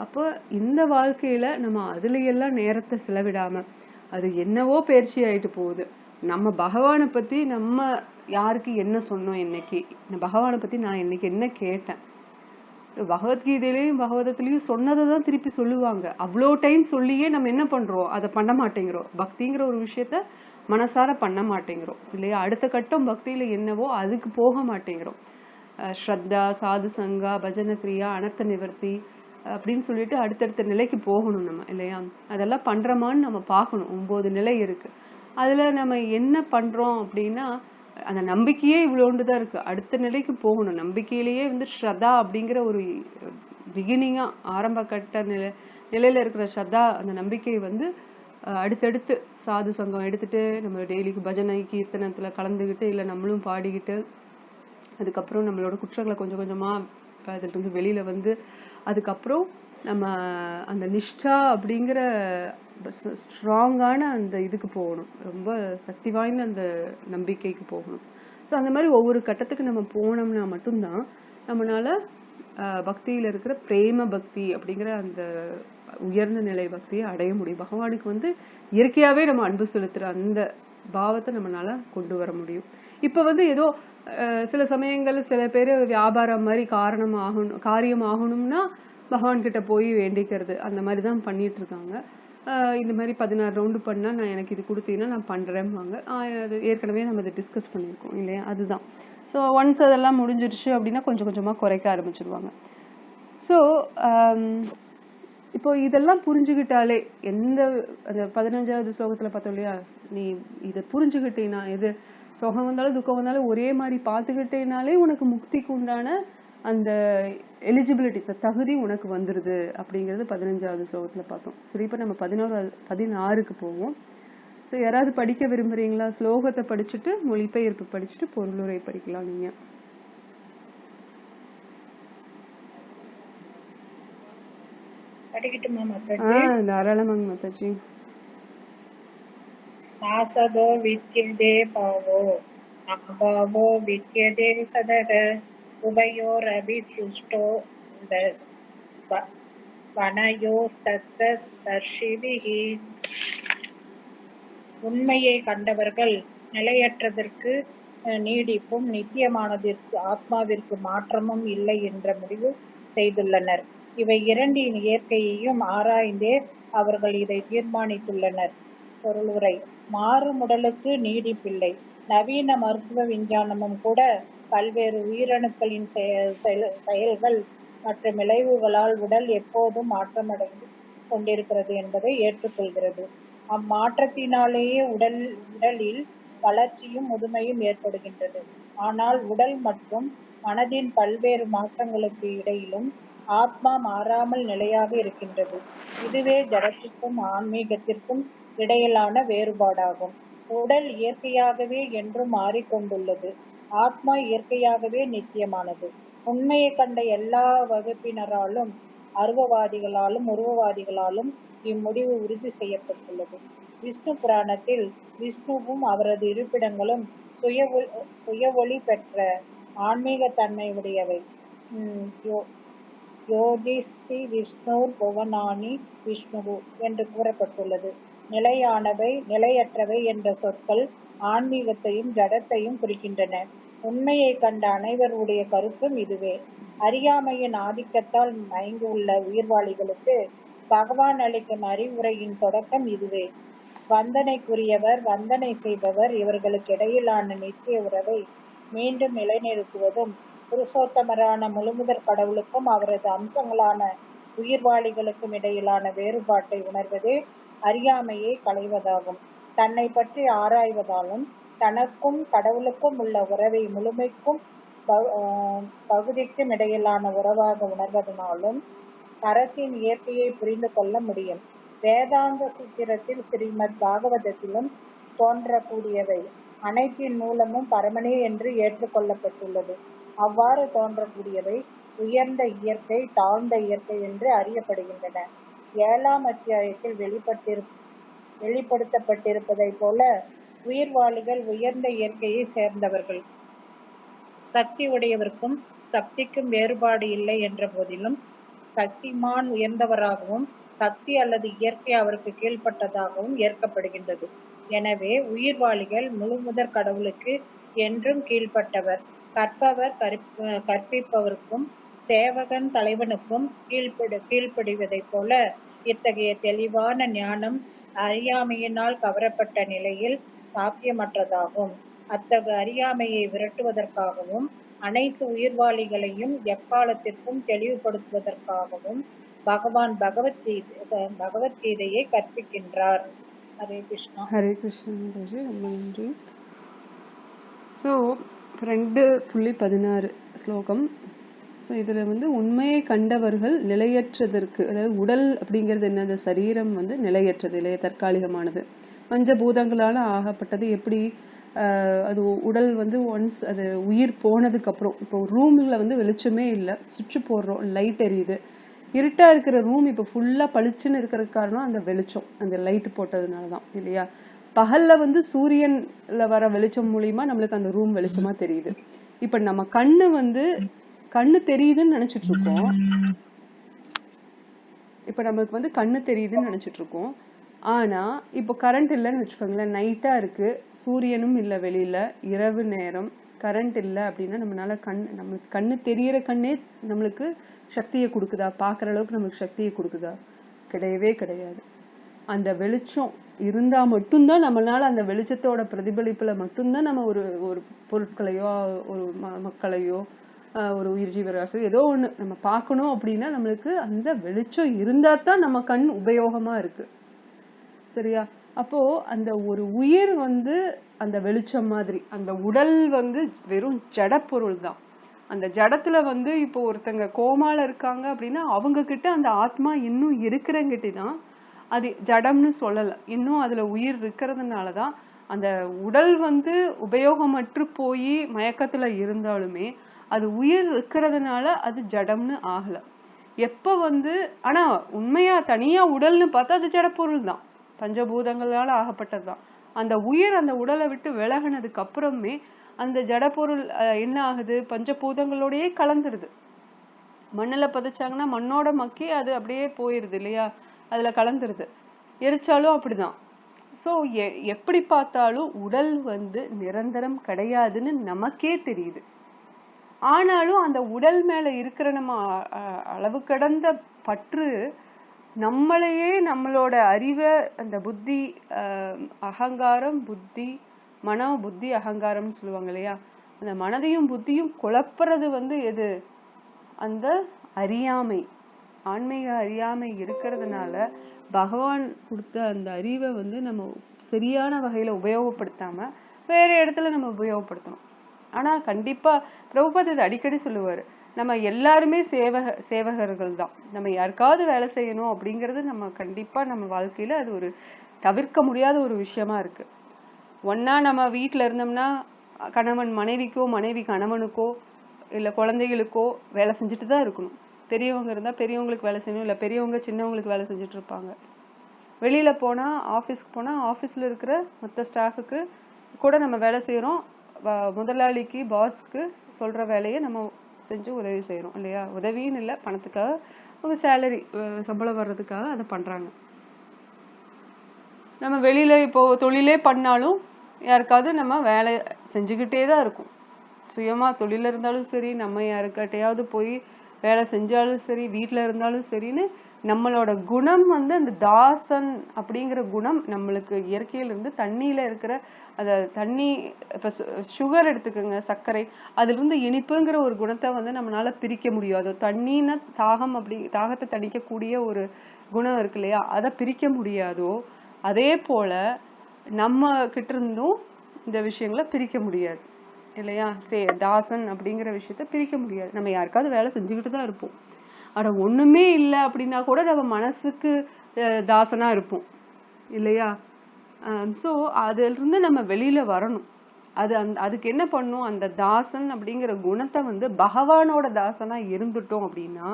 அப்போ இந்த வாழ்க்கையில நம்ம அதுல எல்லாம் நேரத்தை செலவிடாம, அது என்னவோ பயிற்சி ஆயிட்டு போகுது. நம்ம பகவானை பத்தி நம்ம யாருக்கு என்ன சொன்னோம், இன்னைக்கு பகவானை பத்தி நான் இன்னைக்கு என்ன கேட்டேன், பகவத்கீதையிலையும் பகவதத்திலையும் சொன்னதான் திருப்பி சொல்லுவாங்க. அவ்வளோ டைம் சொல்லியே நம்ம என்ன பண்றோம், அதை பண்ண மாட்டேங்கிறோம். பக்திங்கிற ஒரு விஷயத்த மனசார பண்ண மாட்டேங்கிறோம் இல்லையா? அடுத்த கட்டம் பக்தியில என்னவோ அதுக்கு போக மாட்டேங்கிறோம். ஸ்ரத்தா, சாது சங்கா, பஜன கிரியா, அனர்த்த நிவர்த்தி அப்படின்னு சொல்லிட்டு அடுத்தடுத்த நிலைக்கு போகணும் நம்ம இல்லையா? அதெல்லாம் பண்றோமான்னு நம்ம பார்க்கணும். 9 நிலை இருக்கு. அதுல நம்ம என்ன பண்றோம் அப்படின்னா அந்த நம்பிக்கையே இவ்வளோண்டுதான் இருக்கு. அடுத்த நிலைக்கு போகணும். நம்பிக்கையிலேயே வந்து ஸ்ரத்தா அப்படிங்கிற ஒரு பிகினிங்கா ஆரம்ப கட்ட நிலையில இருக்கிற ஸ்ரத்தா, அந்த நம்பிக்கையை வந்து அடுத்தடுத்து சாது சங்கம் எடுத்துட்டு நம்ம டெய்லிக்கு பஜனை கீர்த்தனத்துல கலந்துகிட்டு இல்ல நம்மளும் பாடிக்கிட்டு அதுக்கப்புறம் நம்மளோட குற்றங்களை கொஞ்சம் கொஞ்சமா அதுல இருந்து வெளியில வந்து அதுக்கப்புறம் நம்ம அந்த நிஷ்டா அப்படிங்கிற ஸ்ட்ராங்கான அந்த இதுக்கு போகணும், ரொம்ப சக்தி வாய்ந்த அந்த நம்பிக்கைக்கு போகணும். ஸோ அந்த மாதிரி ஒவ்வொரு கட்டத்துக்கு நம்ம போனோம்னா மட்டும்தான் நம்மளால பக்தியில இருக்கிற பிரேம பக்தி அப்படிங்கிற அந்த உயர்ந்த நிலை பக்தியை அடைய முடியும். பகவானுக்கு வந்து இயற்கையாவே நம்ம அன்பு செலுத்துற அந்த பாவத்தை நம்மளால கொண்டு வர முடியும். இப்ப வந்து ஏதோ சில சமயங்கள்ல சில பேர் வியாபாரம் மாதிரி காரியம் ஆகணும்னா பகவான் கிட்ட போய் வேண்டிக்கிறது அந்த மாதிரிதான் பண்ணிட்டு இருக்காங்க. இந்த மாதிரி 16 ரவுண்டு பண்ணா நான் எனக்கு இது கொடுத்தீங்கன்னா நான் பண்றேன்பாங்க. அது ஏற்கனவே நம்ம அதை டிஸ்கஸ் பண்ணியிருக்கோம் இல்லையா? அதுதான். ஸோ ஒன்ஸ் அதெல்லாம் முடிஞ்சிருச்சு அப்படின்னா கொஞ்சம் கொஞ்சமா குறைக்க ஆரம்பிச்சிருவாங்க. ஸோ இப்போ இதெல்லாம் புரிஞ்சுக்கிட்டாலே எந்த அந்த 15வது ஸ்லோகத்துல பார்த்தோம் இல்லையா, நீ இதை புரிஞ்சுக்கிட்டேனா, எது சுகம் வந்தாலும் துக்கம் வந்தாலும் ஒரே மாதிரி பார்த்துக்கிட்டேனாலே உனக்கு முக்திக்கு உண்டான அந்த எலிஜிபிலிட்டி தகுதி உனக்கு வந்துருது அப்படிங்கிறது 15வது ஸ்லோகத்துல பார்த்தோம். சரி, இப்ப நம்ம 16க்கு போவோம். ஸோ யாராவது படிக்க விரும்புறீங்களா? ஸ்லோகத்தை படிச்சுட்டு மொழிபெயர்ப்பு படிச்சுட்டு பொருளுரை படிக்கலாம் நீங்க. தாராளமாங்க மாதாஜி. நாசதோ வித்யதே பாவோ அபாவோ வித்யதே சதக உபயோரபிசுஷ்டோ வனயோஸ்தர்ஷிபிஹி. உண்மையை கண்டவர்கள் நிலையற்றதற்கு நீடிப்பும் நித்தியமானதற்கு ஆத்மாவிற்கு மாற்றமும் இல்லை என்ற முடிவு செய்துள்ளனர். இவை இரண்டின் இயற்கையையும் ஆராய்ந்தே அவர்கள் இதை தீர்மானித்துள்ளனர். பொருளுரை: மாறும் உடலுக்கு நீடிப்பில்லை. நவீன மருத்துவ விஞ்ஞானமும் கூட பல்வேறு உயிரணுக்களின் செயல்கள் மற்றும் விளைவுகளால் உடல் எப்போதும் மாற்றமடைந்து கொண்டிருக்கிறது என்பதை ஏற்றுக்கொள்கிறது. அம்மாற்றத்தினாலேயே உடலில் வளர்ச்சியும் முதுமையும் ஏற்படுகின்றது. ஆனால் உடல் மற்றும் மனதின் பல்வேறு மாற்றங்களுக்கு இடையிலும் ஆத்மா மாறாமல் நிலையாக இருக்கின்றது. இதுவே ஜடத்திற்கும் ஆன்மீகத்திற்கும் இடையிலான வேறுபாடாகும். உடல் இயற்கையாகவே என்றும் மாறிக்கொண்டுள்ளது. ஆத்மா இயற்கையாகவே நித்தியமானது. உண்மையை கண்ட எல்லா வகுப்பினராலும் அருவவாதிகளாலும் உருவவாதிகளாலும் இம்முடிவு உறுதி செய்யப்பட்டுள்ளது. விஷ்ணு புராணத்தில் விஷ்ணுவும் அவரது இருப்பிடங்களும் சுய ஒளி பெற்ற ஆன்மீக தன்மை உடையவை. யோதிஸ்தி விஷ்ணுர் புவனானி விஷ்ணுவு என்று கூறப்பட்டுள்ளது. நிலையானவை நிலையற்றவை என்ற சொற்கள் ஆன்மீகத்தையும் ஜடத்தையும் குறிக்கின்றன. உண்மையை கண்ட அனைவருடைய கருத்தும் இதுவே. அறியாமையின் ஆதிக்கத்தால் மயங்கியுள்ள உயிர்வாளிகளுக்கு பகவான் அளிக்கும் அறிவுரையின் தொடக்கம் இதுவே. வந்தனைக்குரியவர் வந்தனை செய்பவர் இவர்களுக்கு இடையிலான நித்திய உறவை மீண்டும் நிலைநிறுத்துவதும் புருஷோத்தமரான முழுமுதற் கடவுளுக்கும் அவரது அம்சங்களான உயிர்வாளிகளுக்கும் இடையிலான வேறுபாட்டை உணர்வதே அறியாமையை களைவதாகும். தன்னை பற்றி ஆராய்வதாலும் தனக்கும் கடவுளுக்கும் உள்ள உறவை முழுமைக்கும் பகுதிக்கும் இடையிலான உறவாக உணர்வதனாலும் அறத்தின் இயற்கையை புரிந்து கொள்ள முடியும். வேதாந்த சூத்திரத்தில் ஸ்ரீமத் பாகவதத்திலும் தோன்றக்கூடியவை அனைத்தின் மூலமும் பரமனே என்று ஏற்றுக்கொள்ளப்பட்டுள்ளது. அவ்வாறு தோன்றக்கூடியவை உயர்ந்த இயற்கை தாழ்ந்த இயற்கை என்று அறியப்படுகின்றன. 7ஆம் அத்தியாயத்தில் வெளிப்படுத்தப்பட்டிருப்பதை போல உயிர்வாளிகள் உயர்ந்த இயற்கையை சேர்ந்தவர்கள். சக்தி உடையவருக்கும் சக்திக்கும் வேறுபாடு இல்லை என்ற போதிலும் சக்திமான் உயர்ந்தவராகவும் சக்தி அல்லது இயற்கை அவருக்கு கீழ்ப்பட்டதாகவும் ஏற்கப்படுகின்றது. எனவே உயிர்வாளிகள் முழுமுதற் கடவுளுக்கு என்றும் கீழ்ப்பட்டவர். கற்பவர் கற்பிப்பவருக்கும் சேவகன் தலைவனுக்கும் கீழ்ப்படிவதைப் போல இத்தகைய தெளிவான ஞானம் அறியாமையினால் கவரப்பட்ட நிலையில் சாத்தியமற்றதாகும். அத்தகைய அறியாமையை விரட்டுவதற்காகவும் அனைத்து உயிர்வாளிகளையும் எக்காலத்திற்கும் தெளிவுபடுத்துவதற்காகவும் பகவான் பகவத்கீதையை கற்பிக்கின்றார். ஹரே கிருஷ்ணா. ஹரே கிருஷ்ணா. ரொம்ப நன்றி. ஸோ 2.16 ஸ்லோகம். ஸோ இதில் வந்து உண்மையை கண்டவர்கள் நிலையற்றதற்கு, அதாவது உடல் அப்படிங்கிறது என்ன, அந்த சரீரம் வந்து நிலையற்றது, இல்லையா, தற்காலிகமானது, பஞ்சபூதங்களால் ஆகப்பட்டது. எப்படி அது உடல் வந்து ஒன்ஸ் அது உயிர் போனதுக்கு அப்புறம், இப்போ ரூம்ல வந்து வெளிச்சமே இல்லை, சுவிட்ச் போடுறோம், லைட் எரியுது, இருட்டா இருக்கிற ரூம் இப்போ ஃபுல்லா பளிச்சுன்னு இருக்கிறது காரணம் அந்த வெளிச்சம், அந்த லைட் போட்டதுனாலதான், இல்லையா. பகல்ல வந்து சூரியன்ல வர வெளிச்சம் மூலியமா நம்மளுக்கு அந்த ரூம் வெளிச்சமா தெரியுது. இப்ப நம்ம கண்ணு தெரியுதுன்னு நினைச்சிட்டு இருக்கோம். இப்ப நம்மளுக்கு வந்து கண்ணு தெரியுதுன்னு நினைச்சிட்டு இருக்கோம். ஆனா இப்போ கரண்ட் இல்லைன்னு வச்சுக்கோங்களேன், நைட்டா இருக்கு, சூரியனும் இல்லை வெளியில, இரவு நேரம், கரண்ட் இல்லை அப்படின்னா நம்மளுக்கு கண்ணு தெரியற கண்ணே நம்மளுக்கு சக்தியை கொடுக்குதா, பாக்குற அளவுக்கு நம்மளுக்கு சக்தியை கொடுக்குதா? கிடையவே கிடையாது. அந்த வெளிச்சம் இருந்தா மட்டும்தான் நம்மளால அந்த வெளிச்சத்தோட பிரதிபலிப்புல மட்டும்தான் நம்ம ஒரு பொருட்களையோ ஒரு மக்களையோ ஒரு உயிர் ஜீவராசி ஏதோ ஒண்ணு நம்ம பார்க்கணும் அப்படின்னா நம்மளுக்கு அந்த வெளிச்சம் இருந்தா தான் நம்ம கண் உபயோகமா இருக்கு. சரியா? அப்போ அந்த ஒரு உயிர் வந்து அந்த வெளிச்சம் மாதிரி, அந்த உடல் வந்து வெறும் ஜட பொருள் தான். அந்த ஜடத்துல வந்து இப்போ ஒருத்தங்க கோமால இருக்காங்க அப்படின்னா அவங்க கிட்ட அந்த ஆத்மா இன்னும் இருக்கிறங்கிட்டதான், அது ஜடம்னு சொல்லல, இன்னும் அதுல உயிர் இருக்கிறதுனாலதான் அந்த உடல் வந்து உபயோகமற்று போய் மயக்கத்துல இருந்தாலுமே அது உயிர் இருக்கிறதுனால அது ஜடம்னு ஆகல. எப்ப வந்து ஆனா உண்மையா தனியா உடல்னு பார்த்தா அது ஜட பொருள் தான், பஞ்சபூதங்களால ஆகப்பட்டதுதான். அந்த உயிர் அந்த உடலை விட்டு விலகினதுக்கு அப்புறமே அந்த ஜட பொருள் என்ன ஆகுது, பஞ்சபூதங்களோடயே கலந்துருது. மண்ணுல பதிச்சாங்கன்னா மண்ணோட மக்கி அது அப்படியே போயிருது, இல்லையா, அதுல கலந்துருது. எரிச்சாலும் அப்படிதான். சோ எப்படி பார்த்தாலும் உடல் வந்து நிரந்தரம் கிடையாதுன்னு நமக்கே தெரியுது. ஆனாலும் அந்த உடல் மேல இருக்கிற நம்ம அளவு கடந்த பற்று நம்மளையே, நம்மளோட அறிவை, அந்த புத்தி, அகங்காரம், புத்தி, மனம், புத்தி, அகங்காரம்னு சொல்லுவாங்க இல்லையா, அந்த மனதையும் புத்தியும் குழப்புறது வந்து எது, அந்த அறியாமை, ஆன்மீக அறியாமை இருக்கிறதுனால பகவான் கொடுத்த அந்த அறிவை வந்து நம்ம சரியான வகையில உபயோகப்படுத்தாம வேற இடத்துல நம்ம உபயோகப்படுத்தணும். ஆனா கண்டிப்பா பிரபுபாத் இதை அடிக்கடி சொல்லுவாரு, நம்ம எல்லாருமே சேவகர்கள் தான். நம்ம யாருக்காவது வேலை செய்யணும் அப்படிங்கிறது நம்ம கண்டிப்பா நம்ம வாழ்க்கையில அது ஒரு தவிர்க்க முடியாத ஒரு விஷயமா இருக்கு. ஒன்னா நம்ம வீட்டுல இருந்தோம்னா கணவன் மனைவிக்கோ, மனைவி கணவனுக்கோ, இல்ல குழந்தைகளுக்கோ வேலை செஞ்சுட்டு தான் இருக்கணும். பெரியவங்க இருந்தா பெரியவங்களுக்கு வேலை செய்யணும், இல்ல பெரியவங்க சின்னவங்களுக்கு வேலை செஞ்சுட்டு இருப்பாங்க. வெளியில போனா ஆபீஸ்க்கு போனா ஆபீஸ்ல இருக்கிற மற்ற ஸ்டாஃபுக்கு கூட நம்ம வேலை செய்யறோம். முதலாளிக்கு பாஸ்க்கு சொல்ற வேலையை நம்ம செஞ்சு உதவி செய்யறோம் இல்லையா? உதவின்னு இல்லை, பணத்துக்காக அவங்க சேலரி சம்பளம் வர்றதுக்காக அதை பண்றாங்க. நம்ம வெளியில இப்போ தொழிலே பண்ணாலும் யாருக்காவது நம்ம வேலை செஞ்சுக்கிட்டே தான் இருக்கும். சுயமா தொழில இருந்தாலும் சரி, நம்ம யாருக்கிட்டையாவது போய் வேலை செஞ்சாலும் சரி, வீட்டுல இருந்தாலும் சரின்னு நம்மளோட குணம் வந்து அந்த தாசன் அப்படிங்கிற குணம் நம்மளுக்கு இயற்கையில இருந்து தண்ணியில இருக்கிற அந்த தண்ணி. இப்ப சுகர் எடுத்துக்கோங்க, சர்க்கரை, அதுல இருந்து இனிப்புங்கிற ஒரு குணத்தை வந்து நம்மளால பிரிக்க முடியாது. தண்ணின்னா தாகம், அப்படி தாகத்தை தணிக்கக்கூடிய ஒரு குணம் இருக்கு இல்லையா, அதை பிரிக்க முடியாதோ அதே போல நம்ம கிட்ட இருந்தும் இந்த விஷயங்களை பிரிக்க முடியாது இல்லையா? தாசன் அப்படிங்கிற விஷயத்த பிரிக்க முடியாது. நம்ம யாருக்காவது வேலை செஞ்சுக்கிட்டு தான் இருப்போம். ஆனா ஒண்ணுமே இல்லை அப்படின்னா கூட நம்ம மனசுக்கு தாசனா இருப்போம் இல்லையா? சோ அதுல இருந்து நம்ம வெளியில வரணும். அதுக்கு என்ன பண்ணும், அந்த தாசன் அப்படிங்கிற குணத்தை வந்து பகவானோட தாசனா இருந்துட்டோம் அப்படின்னா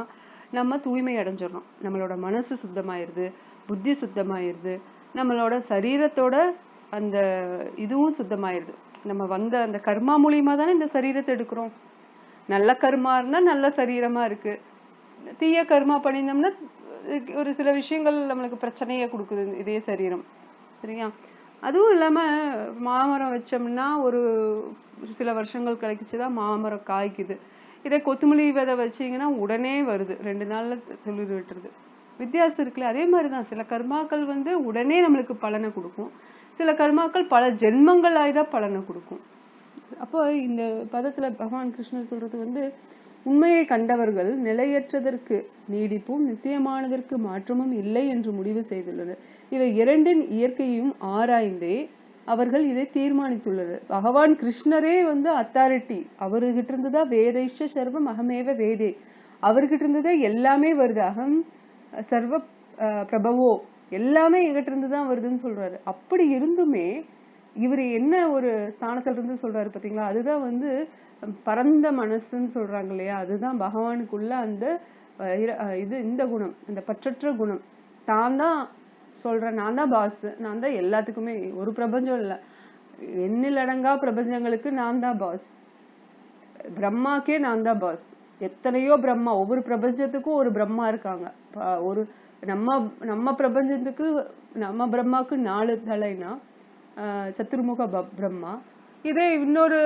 நம்ம தூய்மை அடைஞ்சிடணும். நம்மளோட மனசு சுத்தமாயிருது, புத்தி சுத்தமாயிருது, நம்மளோட சரீரத்தோட அந்த இதுவும் சுத்தமாயிருது. நம்ம வந்த அந்த கர்மா மூலியமா தானே இந்த சரீரத்தை எடுக்கிறோம். நல்ல கர்மா இருந்தா நல்ல சரீரமா இருக்கு, தீய கர்மா பண்ணினோம்னா ஒரு சில விஷயங்கள் நம்மளுக்கு பிரச்சனையை கொடுக்குது இதே சரீரம், சரியா? அதுவும் இல்லாம மாமரம் வச்சோம்னா ஒரு சில வருஷங்கள் கழிச்சுதான் மாமரம் காய்க்குது. இதே கொத்தமல்லி விதை வச்சீங்கன்னா உடனே வருது, 2 நாள்ல துளிர் விட்டுருது. வித்தியாசம் இருக்குல்ல? அதே மாதிரிதான் சில கர்மாக்கள் வந்து உடனே நம்மளுக்கு பலனை கொடுக்கும், சில கர்மாக்கள் பல ஜென்மங்களாய்தான் பலனை கொடுக்கும். அப்போ இந்த பதத்துல பகவான் கிருஷ்ணர் சொல்றது வந்து, உண்மையை கண்டவர்கள் நிலையற்றதற்கு நீடிப்பும் நித்தியமானதற்கு மாற்றமும் இல்லை என்று முடிவு செய்துள்ளனர். இவை இரண்டின் இயற்கையும் ஆராய்ந்தே அவர்கள் இதை தீர்மானித்துள்ளனர். பகவான் கிருஷ்ணரே வந்து அத்தாரிட்டி, அவர்கிட்ட இருந்துதான் வேதைஷ சர்வம் அகமேவ வேதே, அவர்கிட்ட இருந்துதான் எல்லாமே வருது. அகம் சர்வ பிரபவோ, எல்லாமே எங்கிட்ட இருந்துதான் வருதுன்னு சொல்றாரு. அப்படி இருந்துமே இவர் என்ன ஒரு ஸ்தானத்துல இருந்து சொல்றாரு பாத்தீங்களா? அதுதான் வந்து பரந்த மனசுன்னு சொல்றாங்க இல்லையா? அதுதான் பகவானுக்குள்ள அந்த இந்த குணம், இந்த பற்றற்ற குணம். நான் தான் சொல்றேன், நான் தான் பாஸ், நான் தான் எல்லாத்துக்குமே, ஒரு பிரபஞ்சம் இல்ல, எண்ணில் அடங்கா பிரபஞ்சங்களுக்கு நான் தான் பாஸ். பிரம்மாக்கே நான் தான் பாஸ். எத்தனையோ பிரம்மா, ஒவ்வொரு பிரபஞ்சத்துக்கும் ஒரு பிரம்மா இருக்காங்க. ஒரு நம்ம பிரபஞ்சத்துக்கு, நம்ம பிரம்மாக்கு 4 தலைனா சத்துர்முக பிரம்மா. இதே இன்னொரு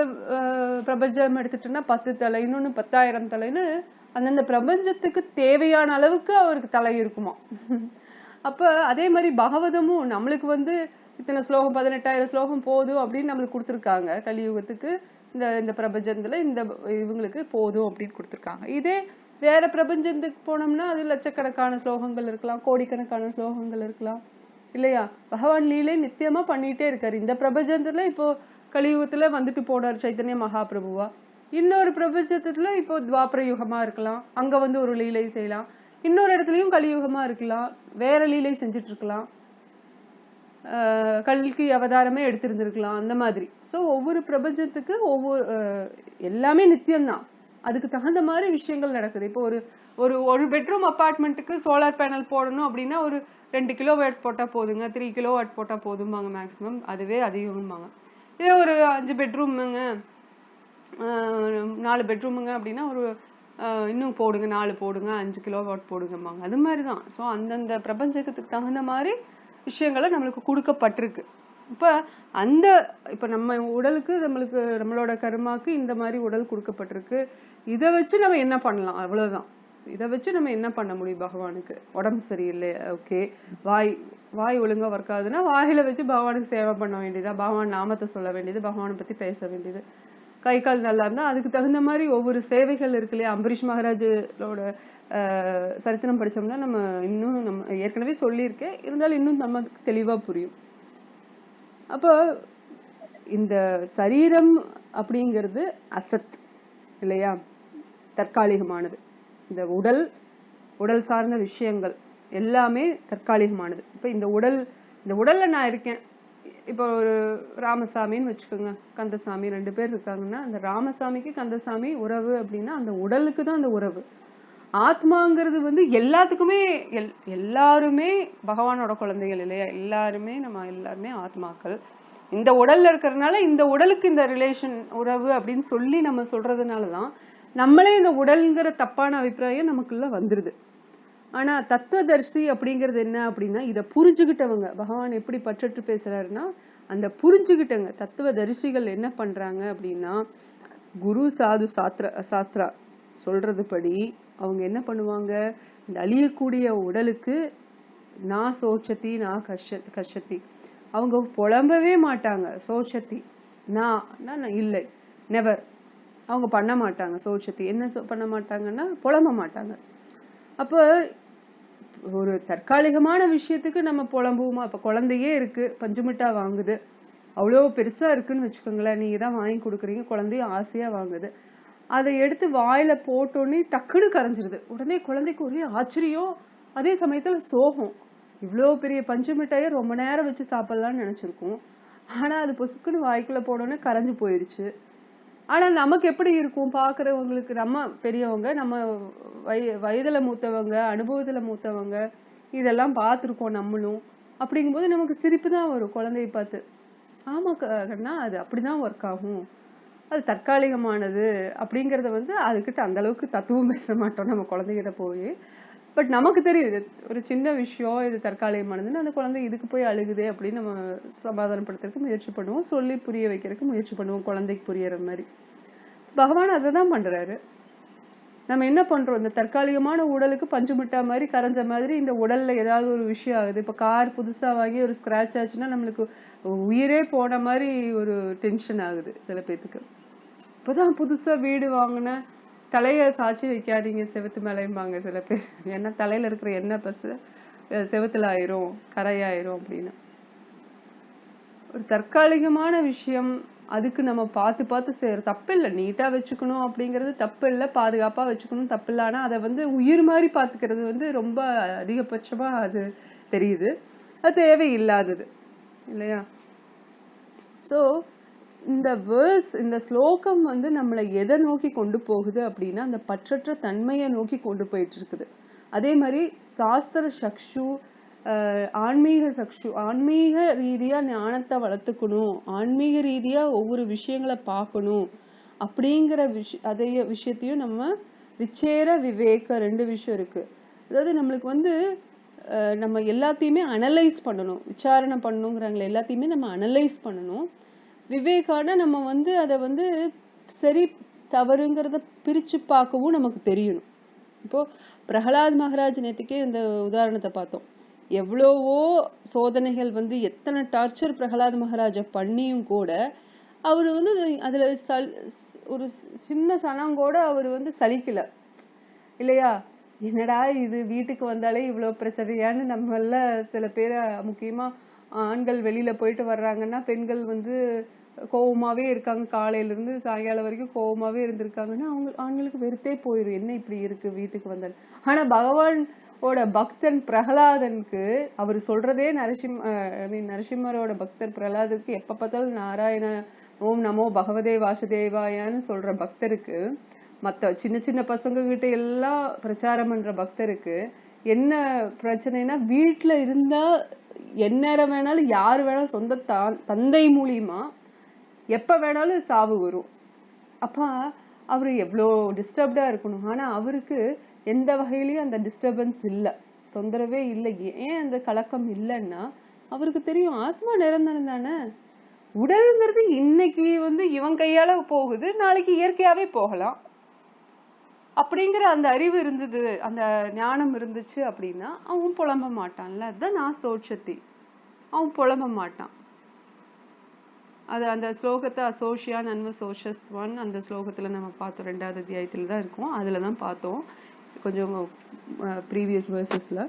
பிரபஞ்சம் எடுத்துட்டோம்னா 10 தலை, இன்னொன்னு 10,000 தலைன்னு அந்தந்த பிரபஞ்சத்துக்கு தேவையான அளவுக்கு அவருக்கு தலை இருக்குமா. அப்ப அதே மாதிரி பகவதமும் நம்மளுக்கு வந்து இத்தனை ஸ்லோகம் 18,000 ஸ்லோகம் போதும் அப்படின்னு நம்மளுக்கு கொடுத்துருக்காங்க. கலியுகத்துக்கு இந்த பிரபஞ்சத்துல இந்த இவங்களுக்கு போதும் அப்படின்னு கொடுத்துருக்காங்க. இதே வேற பிரபஞ்சத்துக்கு போனோம்னா அது லட்சக்கணக்கான ஸ்லோகங்கள் இருக்கலாம், கோடிக்கணக்கான ஸ்லோகங்கள் இருக்கலாம் இல்லையா? பகவான் லீலை நித்தியமா பண்ணிட்டே இருக்காரு. இந்த பிரபஞ்சத்துல இப்போ கலியுகத்துல வந்துட்டு போனார் சைத்தன்ய மகாபிரபுவா. இன்னொரு பிரபஞ்சத்துல இப்போ துவாபர யுகமா இருக்கலாம், அங்க வந்து ஒரு லீலை செய்யலாம். இன்னொரு இடத்துலயும் கலியுகமா இருக்கலாம், வேற லீலை செஞ்சுட்டு இருக்கலாம், கல்கி அவதாரமே எடுத்திருந்திருக்கலாம், அந்த மாதிரி. சோ ஒவ்வொரு பிரபஞ்சத்துக்கு ஒவ்வொரு எல்லாமே நித்தியம்தான், அதுக்கு தகுந்த மாதிரி விஷயங்கள் நடக்குது. இப்போ ஒரு பெட்ரூம் அபார்ட்மெண்ட்டுக்கு சோலார் பேனல் போடணும் அப்படின்னா ஒரு 2 கிலோவாட் போட்டா போதுங்க, 3 கிலோவாட் போட்டா போதும்பாங்க மேக்சிமம், அதுவே அதிகம்பாங்க. இதே ஒரு 5 பெட்ரூமுங்க, 4 பெட்ரூமுங்க அப்படின்னா ஒரு இன்னும் போடுங்க, 4 போடுங்க, 5 கிலோவாட் போடுங்கம்பாங்க. அது மாதிரிதான். ஸோ அந்தந்த பிரபஞ்சத்துக்கு தகுந்த மாதிரி விஷயங்களை நம்மளுக்கு கொடுக்கப்பட்டிருக்கு. இப்ப நம்ம உடலுக்கு நம்மளோட கர்மாக்கு இந்த மாதிரி உடல் கொடுக்கப்பட்டிருக்கு. இதை வச்சு நம்ம என்ன பண்ணலாம்? அவ்வளவுதான். இதை வச்சு நம்ம என்ன பண்ண முடியும்? பகவானுக்கு உடம்பு சரியில்லை, ஓகே, வாய் ஒழுங்கா ஒர்க் ஆகுதுன்னா வாயில வச்சு பகவானுக்கு சேவை பண்ண வேண்டியதா, பகவான் நாமத்தை சொல்ல வேண்டியது, பகவானை பத்தி பேச வேண்டியது. கை கால் நல்லா இருந்தா அதுக்கு தகுந்த மாதிரி ஒவ்வொரு சேவைகள் இருக்கு இல்லையா? அம்பரீஷ் மகாராஜோட சரித்திரம் படிச்சோம்னா நம்ம ஏற்கனவே சொல்லியிருக்கேன், இருந்தாலும் இன்னும் நமக்கு தெளிவா புரியும். அப்போ இந்த சரீரம் அப்படிங்கிறது அசத் இல்லையா? தற்காலிகமானது. இந்த உடல் சார்ந்த விஷயங்கள் எல்லாமே தற்காலிகமானது. இப்ப இந்த உடல்ல நான் இருக்கேன். இப்போ ஒரு ராமசாமின்னு வச்சுக்கோங்க, கந்தசாமி 2 பேர் இருக்காங்கன்னா, அந்த ராமசாமிக்கு கந்தசாமி உறவு அப்படின்னா அந்த உடலுக்கு தான் அந்த உறவு. ஆத்மாங்கிறது வந்து எல்லாத்துக்குமே எல்லாருமே பகவானோட குழந்தைகள் இல்லையா? எல்லாருமே நம்ம எல்லாருமே ஆத்மாக்கள். இந்த உடல்ல இருக்கிறதுனால இந்த உடலுக்கு இந்த ரிலேஷன் உறவு அப்படின்னு சொல்லி நம்ம சொல்றதுனாலதான் நம்மளே இந்த உடல்ங்கிற தப்பான அபிப்பிராயம் நமக்குள்ள வந்துருது. ஆனா தத்துவதர்சி அப்படிங்கிறது என்ன அப்படின்னா, இத புரிஞ்சுகிட்டவங்க, பகவான் எப்படி பற்றட்டு பேசுறாருன்னா, அந்த புரிஞ்சுகிட்டவங்க தத்துவதரிசிகள் என்ன பண்றாங்க அப்படின்னா, குரு சாது சாஸ்திரா சொல்றது படி அவங்க என்ன பண்ணுவாங்க, இந்த அழியக்கூடிய உடலுக்கு நான் சோச்சதி நான் கஷத்தி அவங்க புலம்பவே மாட்டாங்க. சோச்சதி நான் இல்லை, நெவர். அவங்க பண்ண மாட்டாங்க. சோச்சதி என்ன பண்ண மாட்டாங்கன்னா புலம்ப மாட்டாங்க. அப்ப ஒரு தற்காலிகமான விஷயத்துக்கு நம்ம புலம்புவோமா? அப்ப குழந்தையே இருக்கு, பஞ்சுமிட்டா வாங்குது, அவ்வளவு பெருசா இருக்குன்னு வச்சுக்கோங்களேன், நீங்க தான் வாங்கி கொடுக்குறீங்க, குழந்தையும் ஆசையா வாங்குது, அதை எடுத்து வாயில போட்டோன்னே டக்குன்னு கரைஞ்சிருது. உடனே குழந்தைக்கு ஒரே ஆச்சரியம், அதே சமயத்துல சோகம். இவ்வளவு பெரிய பஞ்சு மிட்டாயை ரொம்ப நேரம் வச்சு சாப்பிடலாம்னு நினைச்சிருக்கோம், ஆனா அது பொசுக்குன்னு வாய்க்குள்ள போடோன்னே கரைஞ்சு போயிருச்சு. ஆனா நமக்கு எப்படி இருக்கும் பாக்குறவங்களுக்கு? நம்ம பெரியவங்க, நம்ம வயதுல மூத்தவங்க, அனுபவத்துல மூத்தவங்க, இதெல்லாம் பார்த்திருக்கோம் நம்மளும். அப்படிங்கும்போது நமக்கு சிரிப்பு தான் வரும் குழந்தைய பார்த்து. ஆமா கண்ணா, அது அப்படிதான் ஒர்க் ஆகும், அது தற்காலிகமானது அப்படிங்கறத வந்து அதுக்கிட்ட அந்த அளவுக்கு தத்துவம் பேச மாட்டோம் நம்ம குழந்தைகிட்ட போய். பட் நமக்கு தெரியும் இது ஒரு சின்ன விஷயம், இது தற்காலிகமானதுன்னு. அந்த குழந்தை இதுக்கு போய் அழுகுதே அப்படின்னு நம்ம சமாதானப்படுத்துறதுக்கு முயற்சி பண்ணுவோம், சொல்லி புரிய வைக்கிறதுக்கு முயற்சி பண்ணுவோம், குழந்தைக்கு புரியற மாதிரி. பகவான் அதை தான் பண்றாரு. நம்ம என்ன பண்றோம், இந்த தற்காலிகமான உடலுக்கு பஞ்சு மிட்டா மாதிரி கரைஞ்ச மாதிரி இந்த உடல்ல ஏதாவது ஒரு விஷயம் ஆகுது. இப்ப கார் புதுசா வாங்கி ஒரு ஸ்கிராச் ஆச்சுன்னா நம்மளுக்கு உயிரே போன மாதிரி ஒரு டென்ஷன் ஆகுது சில பேத்துக்கு. இப்பதான் புதுசா வீடு வாங்கின, தலைய சாட்சி வைக்காதீங்க செவத்து மேலையும்பாங்க சில பேர். ஏன்னா தலையில இருக்கிற எண்ணெய் பசு செவத்துல ஆயிரும், கரையாயிரும் அப்படின்னு. ஒரு தற்காலிகமான விஷயம், அதுக்கு நம்ம பார்த்து பார்த்து செய்யற தப்பு இல்லை, நீட்டா வச்சுக்கணும் அப்படிங்கிறது தப்பு இல்லை, பாதுகாப்பா வச்சுக்கணும் தப்பு இல்லை. ஆனா அதை வந்து உயிர் மாதிரி பாத்துக்கிறது வந்து ரொம்ப அதிகபட்சமா அது தெரியுது, அது தேவையில்லாதது இல்லையா? சோ இந்த வேர்ஸ், இந்த ஸ்லோகம் வந்து நம்மளை எதை நோக்கி கொண்டு போகுது அப்படின்னா, அந்த பற்றற்ற தன்மையை நோக்கி கொண்டு போயிட்டு இருக்குது. அதே மாதிரி சாஸ்திர சக்ஷு, ஆன்மீக சக்ஷு, ஆன்மீக ரீதியா ஞானத்தை வளர்த்துக்கணும், ஆன்மீக ரீதியா ஒவ்வொரு விஷயங்களை பார்க்கணும் அப்படிங்கிற விஷயத்தையும் நம்ம விச்சேர விவேக ரெண்டு விஷயம் இருக்கு. அதாவது நம்மளுக்கு வந்து நம்ம எல்லாத்தையுமே அனலைஸ் பண்ணணும், விசாரணை பண்ணணுங்கிறாங்களே, எல்லாத்தையுமே நம்ம அனலைஸ் பண்ணணும். விவேகான நம்ம வந்து அதை வந்து சரி தவறுங்கிறத பிரிச்சு பார்க்கவும் நமக்கு தெரியணும். இப்போ பிரகலாத் மகாராஜ் நேற்றுக்கே இந்த உதாரணத்தை பார்த்தோம். எவ்வளவோ சோதனைகள் வந்து எத்தனை டார்ச்சர் பிரகலாத் மகாராஜ பண்ணியும் கூட அவரு வந்து அதுல ஒரு சின்ன சனங்கூட அவரு வந்து சலிக்கல இல்லையா? என்னடா இது, வீட்டுக்கு வந்தாலே இவ்வளவு பிரச்சனையான்னு நம்மள சில பேரை, முக்கியமா ஆண்கள் வெளியில போயிட்டு வர்றாங்கன்னா பெண்கள் வந்து கோவமாவே இருக்காங்க, காலையில இருந்து சாயங்காலம் வரைக்கும் கோவமாவே இருந்திருக்காங்கன்னா ஆண்களுக்கு வெறுத்தே போயிடும், என்ன இப்படி இருக்கு வீட்டுக்கு வந்தாலும். ஆனா பகவானோட பக்தன் பிரகலாதனுக்கு அவர் சொல்றதே நரசிம்மரோட பக்தர் பிரகலாதனுக்கு எப்ப பார்த்தாலும் நாராயண ஓம் நமோ பகவதே வாசுதேவாயான்னு சொல்ற பக்தருக்கு, மத்த சின்ன சின்ன பசங்க கிட்ட எல்லாம் பிரச்சாரம் பண்ற பக்தருக்கு என்ன பிரச்சனைனா, வீட்டுல இருந்தா எந்நேரம் வேணாலும் யாரு வேணாலும் சொந்த தந்தை மூலியமா எப்ப வேணாலும் சாவு வரும். அப்ப அவரு எவ்வளோ டிஸ்டர்ப்டா இருக்கணும். ஆனா அவருக்கு எந்த வகையிலயும் அந்த டிஸ்டர்பன்ஸ் இல்லை, தொந்தரவே இல்லை. ஏன் அந்த கலக்கம் இல்லைன்னா அவருக்கு தெரியும் ஆத்மா நிரந்தரம் தானே, உடல்ங்கிறது இன்னைக்கு வந்து இவன் கையால போகுது, நாளைக்கு இயற்கையாவே போகலாம் அப்படிங்கிற அந்த அறிவு இருந்தது, அந்த ஞானம் இருந்துச்சு அப்படின்னா அவன் புலம்ப மாட்டான்ல. அதுதான் நான் சோட்சத்தி, அவன் புலம்ப மாட்டான். அது அந்த ஸ்லோகத்தை அசோஷியா நன்ம சோஷஸ்வான் அந்த ஸ்லோகத்துல நம்ம பார்த்தோம், 2வது அத்தியாயத்துல தான் இருக்கும், அதுலதான் பார்த்தோம் கொஞ்சம் ப்ரீவியஸ் வேர்சஸ்ல.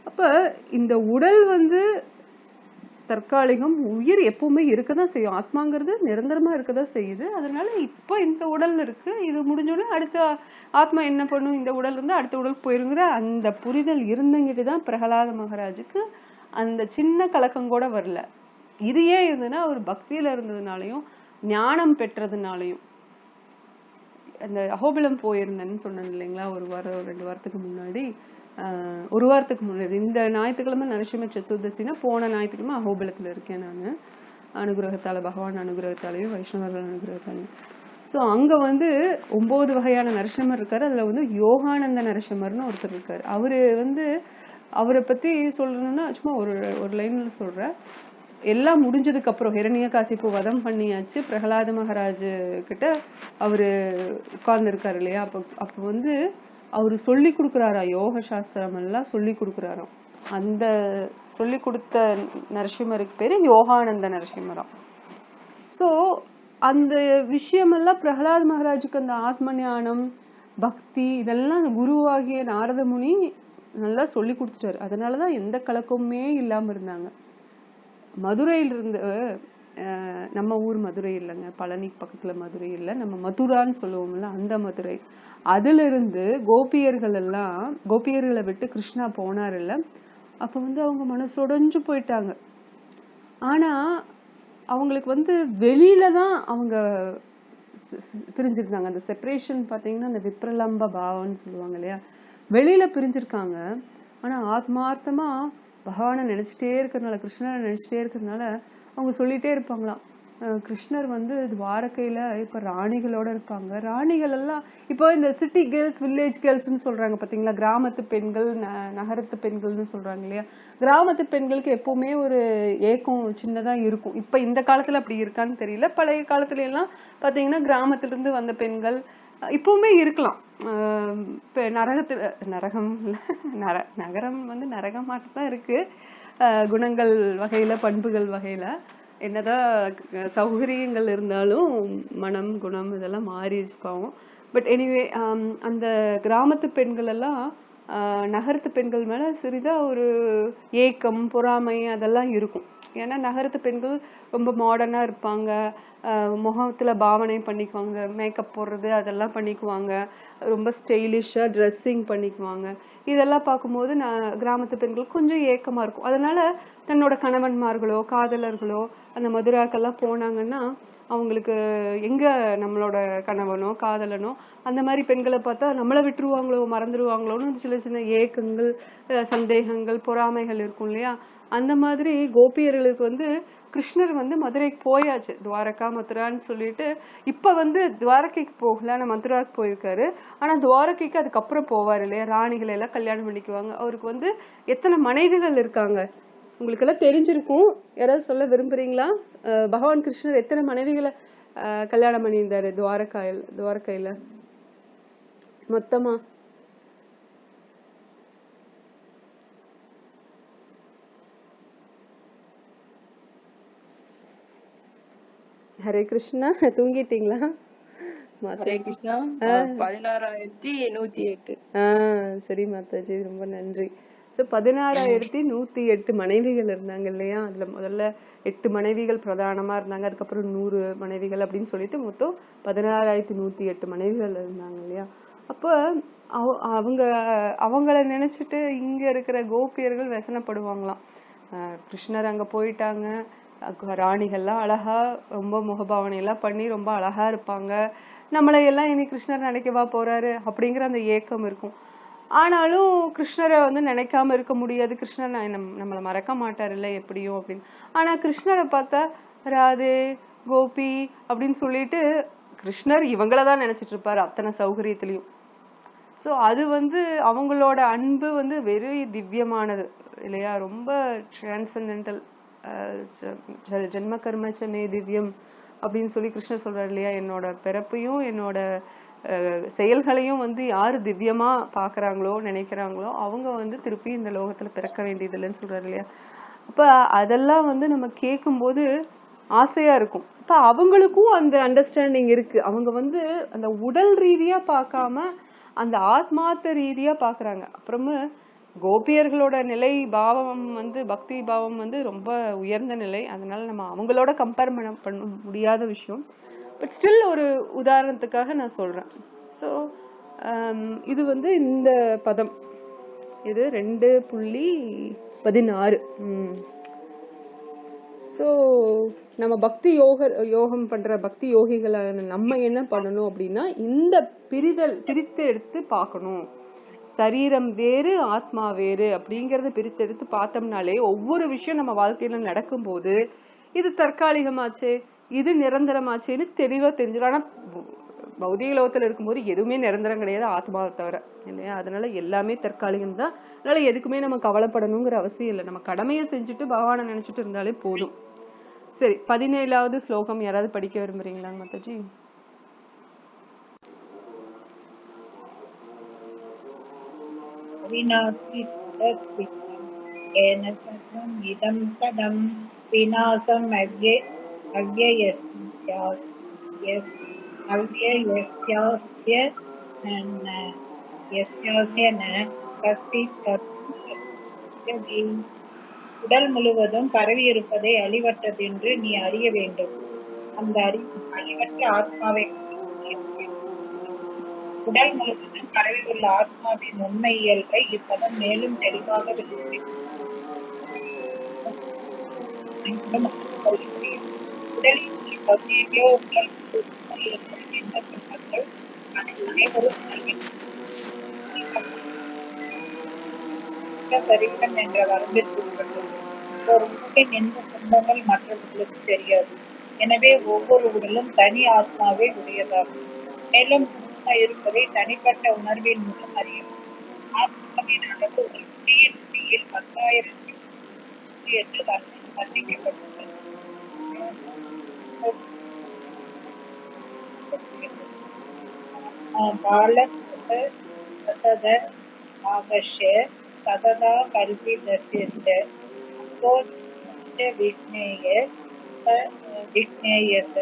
அப்ப இந்த உடல் வந்து தற்காலிகம், உயிர் எப்பவுமே இருக்கதான் செய்யும், ஆத்மாங்கிறது நிரந்தரமா இருக்கதான் செய்யுது. அதனால இப்ப இந்த உடல் இருக்கு, இது முடிஞ்சோடனே அடுத்த ஆத்மா என்ன பண்ணும், இந்த உடல் இருந்து அடுத்த உடல் போயிருங்கிற அந்த புரிதல் இருந்துங்கிட்டுதான் பிரகலாத மகாராஜுக்கு அந்த சின்ன கலக்கம் கூட வரல. இது ஏன் இருந்ததுன்னா அவர் பக்தியில இருந்ததுனாலையும் ஞானம் பெற்றதுனாலையும். அந்த அஹோபிலம் போயிருந்தேன்னு சொன்னேன் இல்லைங்களா, ஒரு வாரம் 2 வாரத்துக்கு முன்னாடி. ஒரு வாரத்துக்கு முன்னாடி இந்த ஞாயிற்றுக்கிழமை நரசிம்ம சதுர்தசினா போன ஞாயிற்றுக்கிழமை அஹோபிலத்துல இருக்கேன் நான். அனுகிரகத்தால, பகவான் அனுகிரகத்தாலையும் வைஷ்ணவர்கள் அனுகிரகத்தாலையும். ஸோ அங்க வந்து 9 வகையான நரசிம்மர் இருக்காரு. அதுல வந்து யோகானந்த நரசிம்மர்னு ஒருத்தர் இருக்காரு. அவரை பத்தி சொல்லணும்னா சும்மா ஒரு லைன்ல சொல்றேன். எல்லாம் முடிஞ்சதுக்கு அப்புறம் ஹிரண்யகாசிப்பு வதம் பண்ணியாச்சு, பிரகலாத மகாராஜ் கிட்ட அவரு உட்கார்ந்து இருக்காரு இல்லையா, அப்ப வந்து அவரு சொல்லி கொடுக்குறாரா, யோக சாஸ்திரம் எல்லாம் சொல்லி கொடுக்குறாராம். அந்த சொல்லி கொடுத்த நரசிம்மருக்கு பேரு யோகானந்த நரசிம்மராம். சோ அந்த விஷயமெல்லாம் பிரகலாத் மகாராஜுக்கு அந்த ஆத்ம ஞானம், பக்தி இதெல்லாம் குருவாகிய நாரத முனி நல்லா சொல்லி கொடுத்துட்டாரு. அதனாலதான் எந்த கலக்கமுமே இல்லாம இருந்தாங்க. மதுரையிலிருந்து, நம்ம ஊர் மதுரை இல்லைங்க, பழனி பக்கத்துல மதுரை இல்லை, நம்ம மதுரான்னு சொல்லுவோம்ல, அந்த மதுரை. அதுல இருந்து கோபியர்களை விட்டு கிருஷ்ணா போனார் இல்ல, அப்ப வந்து அவங்க மனசுடைஞ்சு போயிட்டாங்க. ஆனா அவங்களுக்கு வந்து வெளியில தான் அவங்க பிரிஞ்சிருந்தாங்க. அந்த செப்பரேஷன் பாத்தீங்கன்னா அந்த விப்ரலம்ப பாவம்னு சொல்லுவாங்க இல்லையா, வெளியில பிரிஞ்சிருக்காங்க. ஆனா ஆத்மார்த்தமா பகவானை நினைச்சிட்டே இருக்கிறதுனால, கிருஷ்ணரை நினைச்சிட்டே இருக்கிறதுனால அவங்க சொல்லிட்டே இருப்பாங்களாம், கிருஷ்ணர் வந்து துவாரகையில இப்ப ராணிகளோட இருப்பாங்க. ராணிகள் எல்லாம் இப்போ இந்த சிட்டி கேர்ள்ஸ், வில்லேஜ் கேர்ள்ஸ்ன்னு சொல்றாங்க பாத்தீங்களா, கிராமத்து பெண்கள், நகரத்து பெண்கள்னு சொல்றாங்க இல்லையா. கிராமத்து பெண்களுக்கு எப்பவுமே ஒரு ஏக்கம் சின்னதா இருக்கும். இப்ப இந்த காலத்துல அப்படி இருக்கான்னு தெரியல. பழைய காலத்துல எல்லாம் பாத்தீங்கன்னா கிராமத்துல இருந்து வந்த பெண்கள் இப்பவுமே இருக்கலாம். நரகம் நகரம் வந்து நரகமாட்டதான் இருக்கு, குணங்கள் வகையில, பண்புகள் வகையில. என்னதான் சௌகரியங்கள் இருந்தாலும் மனம், குணம் இதெல்லாம் மாறிடுச்சு பாவம். பட் எனிவே அந்த கிராமத்து பெண்கள் எல்லாம் நகரத்து பெண்கள் மேல சிறிதா ஒரு ஏக்கம், பொறாமை அதெல்லாம் இருக்கும். ஏன்னா நகரத்து பெண்கள் ரொம்ப மாடர்னா இருப்பாங்க, முகத்துல பாவனை பண்ணிக்குவாங்க, மேக்கப் போடுறது அதெல்லாம் பண்ணிக்குவாங்க, ரொம்ப ஸ்டைலிஷா ட்ரெஸ்ஸிங் பண்ணிக்குவாங்க. இதெல்லாம் பார்க்கும்போது கிராமத்து பெண்கள் கொஞ்சம் ஏக்கமா இருக்கும். அதனால தன்னோட கணவன்மார்களோ காதலர்களோ அந்த மதுராக்கெல்லாம் போனாங்கன்னா அவங்களுக்கு எங்க நம்மளோட கணவனோ காதலனோ அந்த மாதிரி பெண்களை பார்த்தா நம்மளை விட்டுருவாங்களோ, மறந்துடுவாங்களோன்னு சில சின்ன ஏக்கங்கள், சந்தேகங்கள், பொறாமைகள் இருக்கும் இல்லையா. அந்த மாதிரி கோபியர்களுக்கு வந்து கிருஷ்ணர் வந்து மதுரைக்கு போயாச்சு, துவாரகா மதுரான்னு சொல்லிட்டு. இப்ப வந்து துவாரகைக்கு போகல, ஆனா மதுராக்கு போயிருக்காரு. ஆனா துவாரகைக்கு அதுக்கப்புறம் போவார் இல்லையா, ராணிகளை எல்லாம் கல்யாணம் பண்ணிக்குவாங்க. அவருக்கு வந்து எத்தனை மனைவிகள் இருக்காங்க உங்களுக்கு எல்லாம் தெரிஞ்சிருக்கும். யாராவது சொல்ல விரும்புறீங்களா? பகவான் கிருஷ்ணர் எத்தனை மனைவிகளை கல்யாணம் பண்ணியிருந்தாரு துவாரகையில மொத்தமா? ஹரே கிருஷ்ணா. தூங்கிட்டீங்களா? ஹரே கிருஷ்ணா. 16,108. சரி மாதாஜி, ரொம்ப நன்றி. 16,108 மனைவிகள் இருந்தாங்க இல்லையா. அதுல முதல்ல 8 மனைவிகள் பிரதானமா இருந்தாங்க, அதுக்கப்புறம் 100 மனைவிகள் அப்படின்னு சொல்லிட்டு மொத்தம் 16,108 மனைவிகள் இருந்தாங்க இல்லையா. அப்ப அவங்கள நினைச்சிட்டு இங்க இருக்கிற கோபியர்கள் व्यசனப்படுவாங்களாம். கிருஷ்ணர் அங்க போயிட்டாங்க, ராணிகள்லாம் அழகா ரொம்ப முகபாவனை எல்லாம் பண்ணி ரொம்ப அழகா இருப்பாங்க, நம்மளையெல்லாம் இனி கிருஷ்ணர் நினைக்கவா போறாரு அப்படிங்கிற அந்த ஏக்கம் இருக்கும். ஆனாலும் கிருஷ்ணரை வந்து நினைக்காம இருக்க முடியாது, கிருஷ்ணர் நம்மளை மறக்க மாட்டார் இல்ல எப்படியும் அப்படின்னு. ஆனா கிருஷ்ணரை பார்த்தா ராதே கோபி அப்படின்னு சொல்லிட்டு கிருஷ்ணர் இவங்களதான் நினைச்சிட்டு இருப்பாரு அத்தனை சௌகரியத்திலையும். சோ அது வந்து அவங்களோட அன்பு வந்து வெரி திவ்யமானது இல்லையா, ரொம்ப டிரான்சென்டென்டல். ஜென்ம கர்மச்சமே திவ்யம் அப்படின்னு சொல்லி கிருஷ்ணர் சொல்றாரு இல்லையா. என்னோட பிறப்பையும் என்னோட செயல்களையும் வந்து யாரு திவ்யமா பாக்குறாங்களோ நினைக்கிறாங்களோ அவங்க வந்து திருப்பி இந்த லோகத்துல பிறக்க வேண்டியது இல்லைன்னு சொல்றாரு இல்லையா. அப்ப அதெல்லாம் வந்து நம்ம கேட்கும் போது ஆசையா இருக்கும். இப்ப அவங்களுக்கும் அந்த அண்டர்ஸ்டாண்டிங் இருக்கு. அவங்க வந்து அந்த உடல் ரீதியா பார்க்காம அந்த ஆத்மார்த்த ரீதியா பாக்குறாங்க. அப்புறமா கோபியர்களோட நிலை பாவம் வந்து பக்தி பாவம் வந்து ரொம்ப உயர்ந்த நிலை. அதனால நம்ம அவங்களோட கம்பேர் பண்ண முடியாத விஷயம். பட் ஸ்டில் ஒரு உதாரணத்துக்காக நான் சொல்றேன். ஸோ இது வந்து இந்த பதம் இது 2.16. ஸோ நம்ம யோகம் பண்ற பக்தி யோகிகளான நம்ம என்ன பண்ணணும் அப்படின்னா இந்த பிரித்து எடுத்து பார்க்கணும். சரீரம் வேறு ஆத்மா வேறு அப்படிங்கறத பிரித்து எடுத்து பார்த்தோம்னாலே ஒவ்வொரு விஷயம் நம்ம வாழ்க்கையில நடக்கும் போது இது தற்காலிகமாச்சே இது நிரந்தரமாச்சேன்னு தெளிவா தெரிஞ்சிடும். ஆனா பௌதிக லோகத்துல இருக்கும்போது எதுவுமே நிரந்தரம் கிடையாது ஆத்மாவை தவிர இல்லையா? அதனால எல்லாமே தற்காலிகம் தான். அதனால எதுக்குமே நம்ம கவலைப்படணுங்கிற அவசியம் இல்லை. நம்ம கடமையை செஞ்சுட்டு பகவானை நினைச்சிட்டு இருந்தாலே போதும். சரி, 17வது ஸ்லோகம் யாராவது படிக்க விரும்புறீங்களா மாதாஜி? இதம் பதம் விநாசம் உடல் முழுவதும் பரவி இருப்பதை அழிவற்றதென்று நீ அறிய வேண்டும். அந்த அழிவற்ற ஆத்மாவை உடல் முழுவதும் பரவி உள்ள ஆத்மாவின் உண்மை இயல்பை இப்பதம் மேலும் தெளிவாக உடலில் உள்ள பகுதியோ உடல் எந்த துன்பங்கள் அனைவரும் சரீரம் என்ற வரம்பிற்கு உட்பட்டது. ஒரு உடலின் எந்த துன்பங்கள் மற்றவர்களுக்கு தெரியாது. எனவே ஒவ்வொரு உடலும் தனி ஆத்மாவே உடையதாகும். மேலும் இருப்பதை தனிப்பட்ட உணர்வின் மூலம் அறியும். ஆத்மாவின் அளவு ஒரு நொடியின் நொடியில் 10,000 என்று வர்ணிக்கப்பட்டுள்ளது. சததா கல்பிதஸ்ய விக்னேயஸ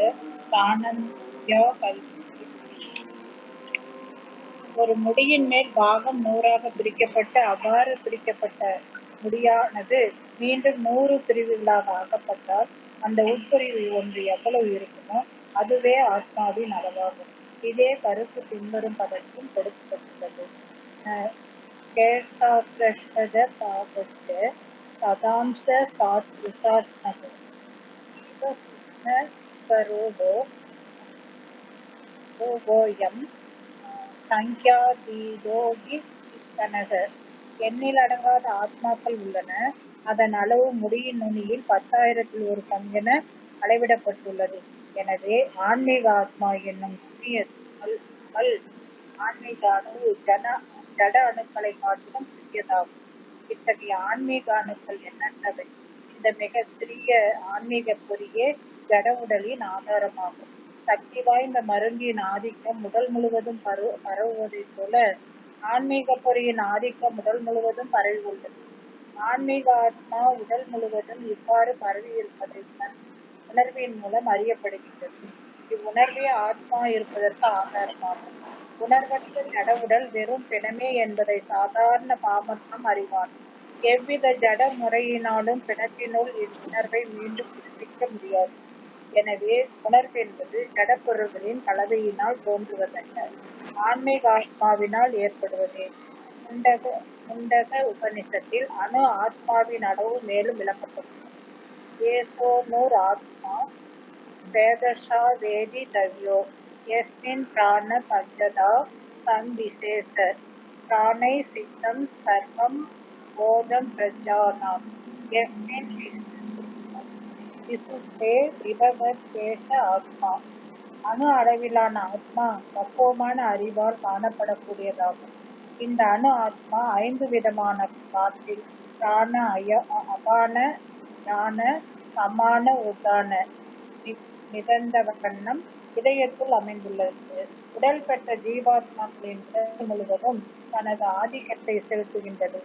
தானந்த்யா கல்பி. ஒரு முடியின் மேல் பாகம் 100ஆக பிரிக்கப்பட்டு அவ்வாறு பிரிக்கப்பட்ட முடியானது மீண்டும் 100 பிரிவுகளாக ஆக்கப்பட்டால் அந்த உட்பிரிவு ஒன்று எவ்வளவு இருக்குமோ அதுவே ஆத்மாவின் அளவாகும். இதே கருத்து பின்வரும் பதத்தில் கொடுக்கப்பட்டுள்ளது. சதாம்ச சங்கியாதீதோகி சித்தனக. எண்ணில் அடங்காத ஆத்மாக்கள் உள்ளன. அதன் அளவு முடியின் நுனியில் 10,000ல் ஒரு பங்கென அளவிடப்பட்டுள்ளது. எனவே ஆன்மீக ஆத்மா என்னும் ஆன்மீக அணு ஜட அணுக்களை காட்டிலும் சிறியதாகும். இத்தகைய ஆன்மீக அணுக்கள் எண்ணற்றவை. இந்த மிக சிறிய ஆன்மீக பொறியே ஜட உடலின் ஆதாரமாகும். சக்தி வாய்ந்த மருந்தின் ஆதிக்கம் உடல் முழுவதும் பரவுவதைப் போல ஆன்மீக பொறியின் ஆதிக்கம் உடல் முழுவதும் பரவி உள்ளது. ஆன்மீக ஆத்மா உடல் முழுவதும் இவ்வாறு பரவி இருப்பதை உணர்வின் மூலம் அறியப்படுகின்றது. இவ்வுணர்வே ஆத்மா இருப்பதற்கு ஆதாரமாகும். உணர்வற்ற ஜட உடல் வெறும் பிணமே என்பதை சாதாரண பாமரனும் அறிவான். எவ்வித ஜட முறையினாலும் பிணத்தினுள் இவ்வுணர்வை மீண்டும் புதுப்பிக்க முடியாது. எனவே உணர்வென்பது ஜடப்பொருள்களின் கலவையினால் தோன்றுவதல்ல, ஆன்மீக ஆத்மாவினால் ஏற்படுவதே. முண்டக உபனிஷத்தில் அணு ஆத்மாவின் அளவு மேலும் விளக்கப்பட்டுள்ளது. ஏசோனூர் ஆத்மா வேதஷா வேதி தவ்யோ எஸ்மின் பிராண பஞ்சதா சம்விசேஷ பிராணை சித்தம் சர்வம் போதம் பிரஜானாம் எஸ்மின் விசுத்தே விபவத் கேஷ ஆத்மா. அணு அளவிலான ஆத்மா பக்குவமான அறிவால் காணப்படக்கூடியதாகும். இந்த அணு ஆத்மா 5 விதமான காற்றில் பிராண, அபான, ஞான, சமான, உதான நிகழ்ந்த வண்ணம் இதயத்தில் அமைந்துள்ளது. உடல் பெற்ற ஜீவாத்மாக்களின் உடல் முழுவதும் தனது ஆதிக்கத்தை செலுத்துகின்றது.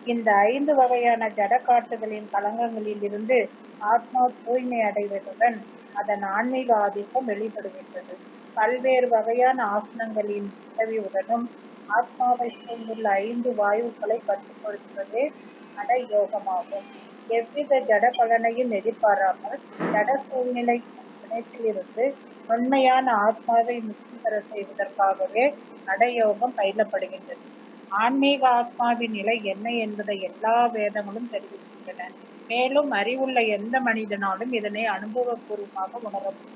இந்த 5 வகையான ஜட காட்டுகளின் கலங்கங்களில் இருந்து ஆத்மா தூய்மை அடைவதுடன் அதன் ஆன்மீக ஆதிக்கம் வெளிப்படுகின்றது. பல்வேறு வகையான ஆசனங்களின் உதவியுடனும் ஆத்மாவை சூழ்ந்துள்ள 5 வாயுக்களை கட்டுப்படுத்துவதே ஜட யோகமாகும். எவ்வித ஜட பலனையும் எதிர்பாராமல் ஜட சூழ்நிலை இணைப்பிலிருந்து உண்மையான ஆத்மாவை முக்தி பெற செய்வதற்காகவே ஜடயோகம் பயிலப்படுகின்றது. ஆன்மீக ஆத்மாவின் நிலை என்ன என்பதை எல்லா வேதங்களும் தெரிவிக்கின்றன. மேலும் அறிவுள்ள எந்த மனிதனாலும் இதனை அனுபவபூர்வமாக உணர முடியும்.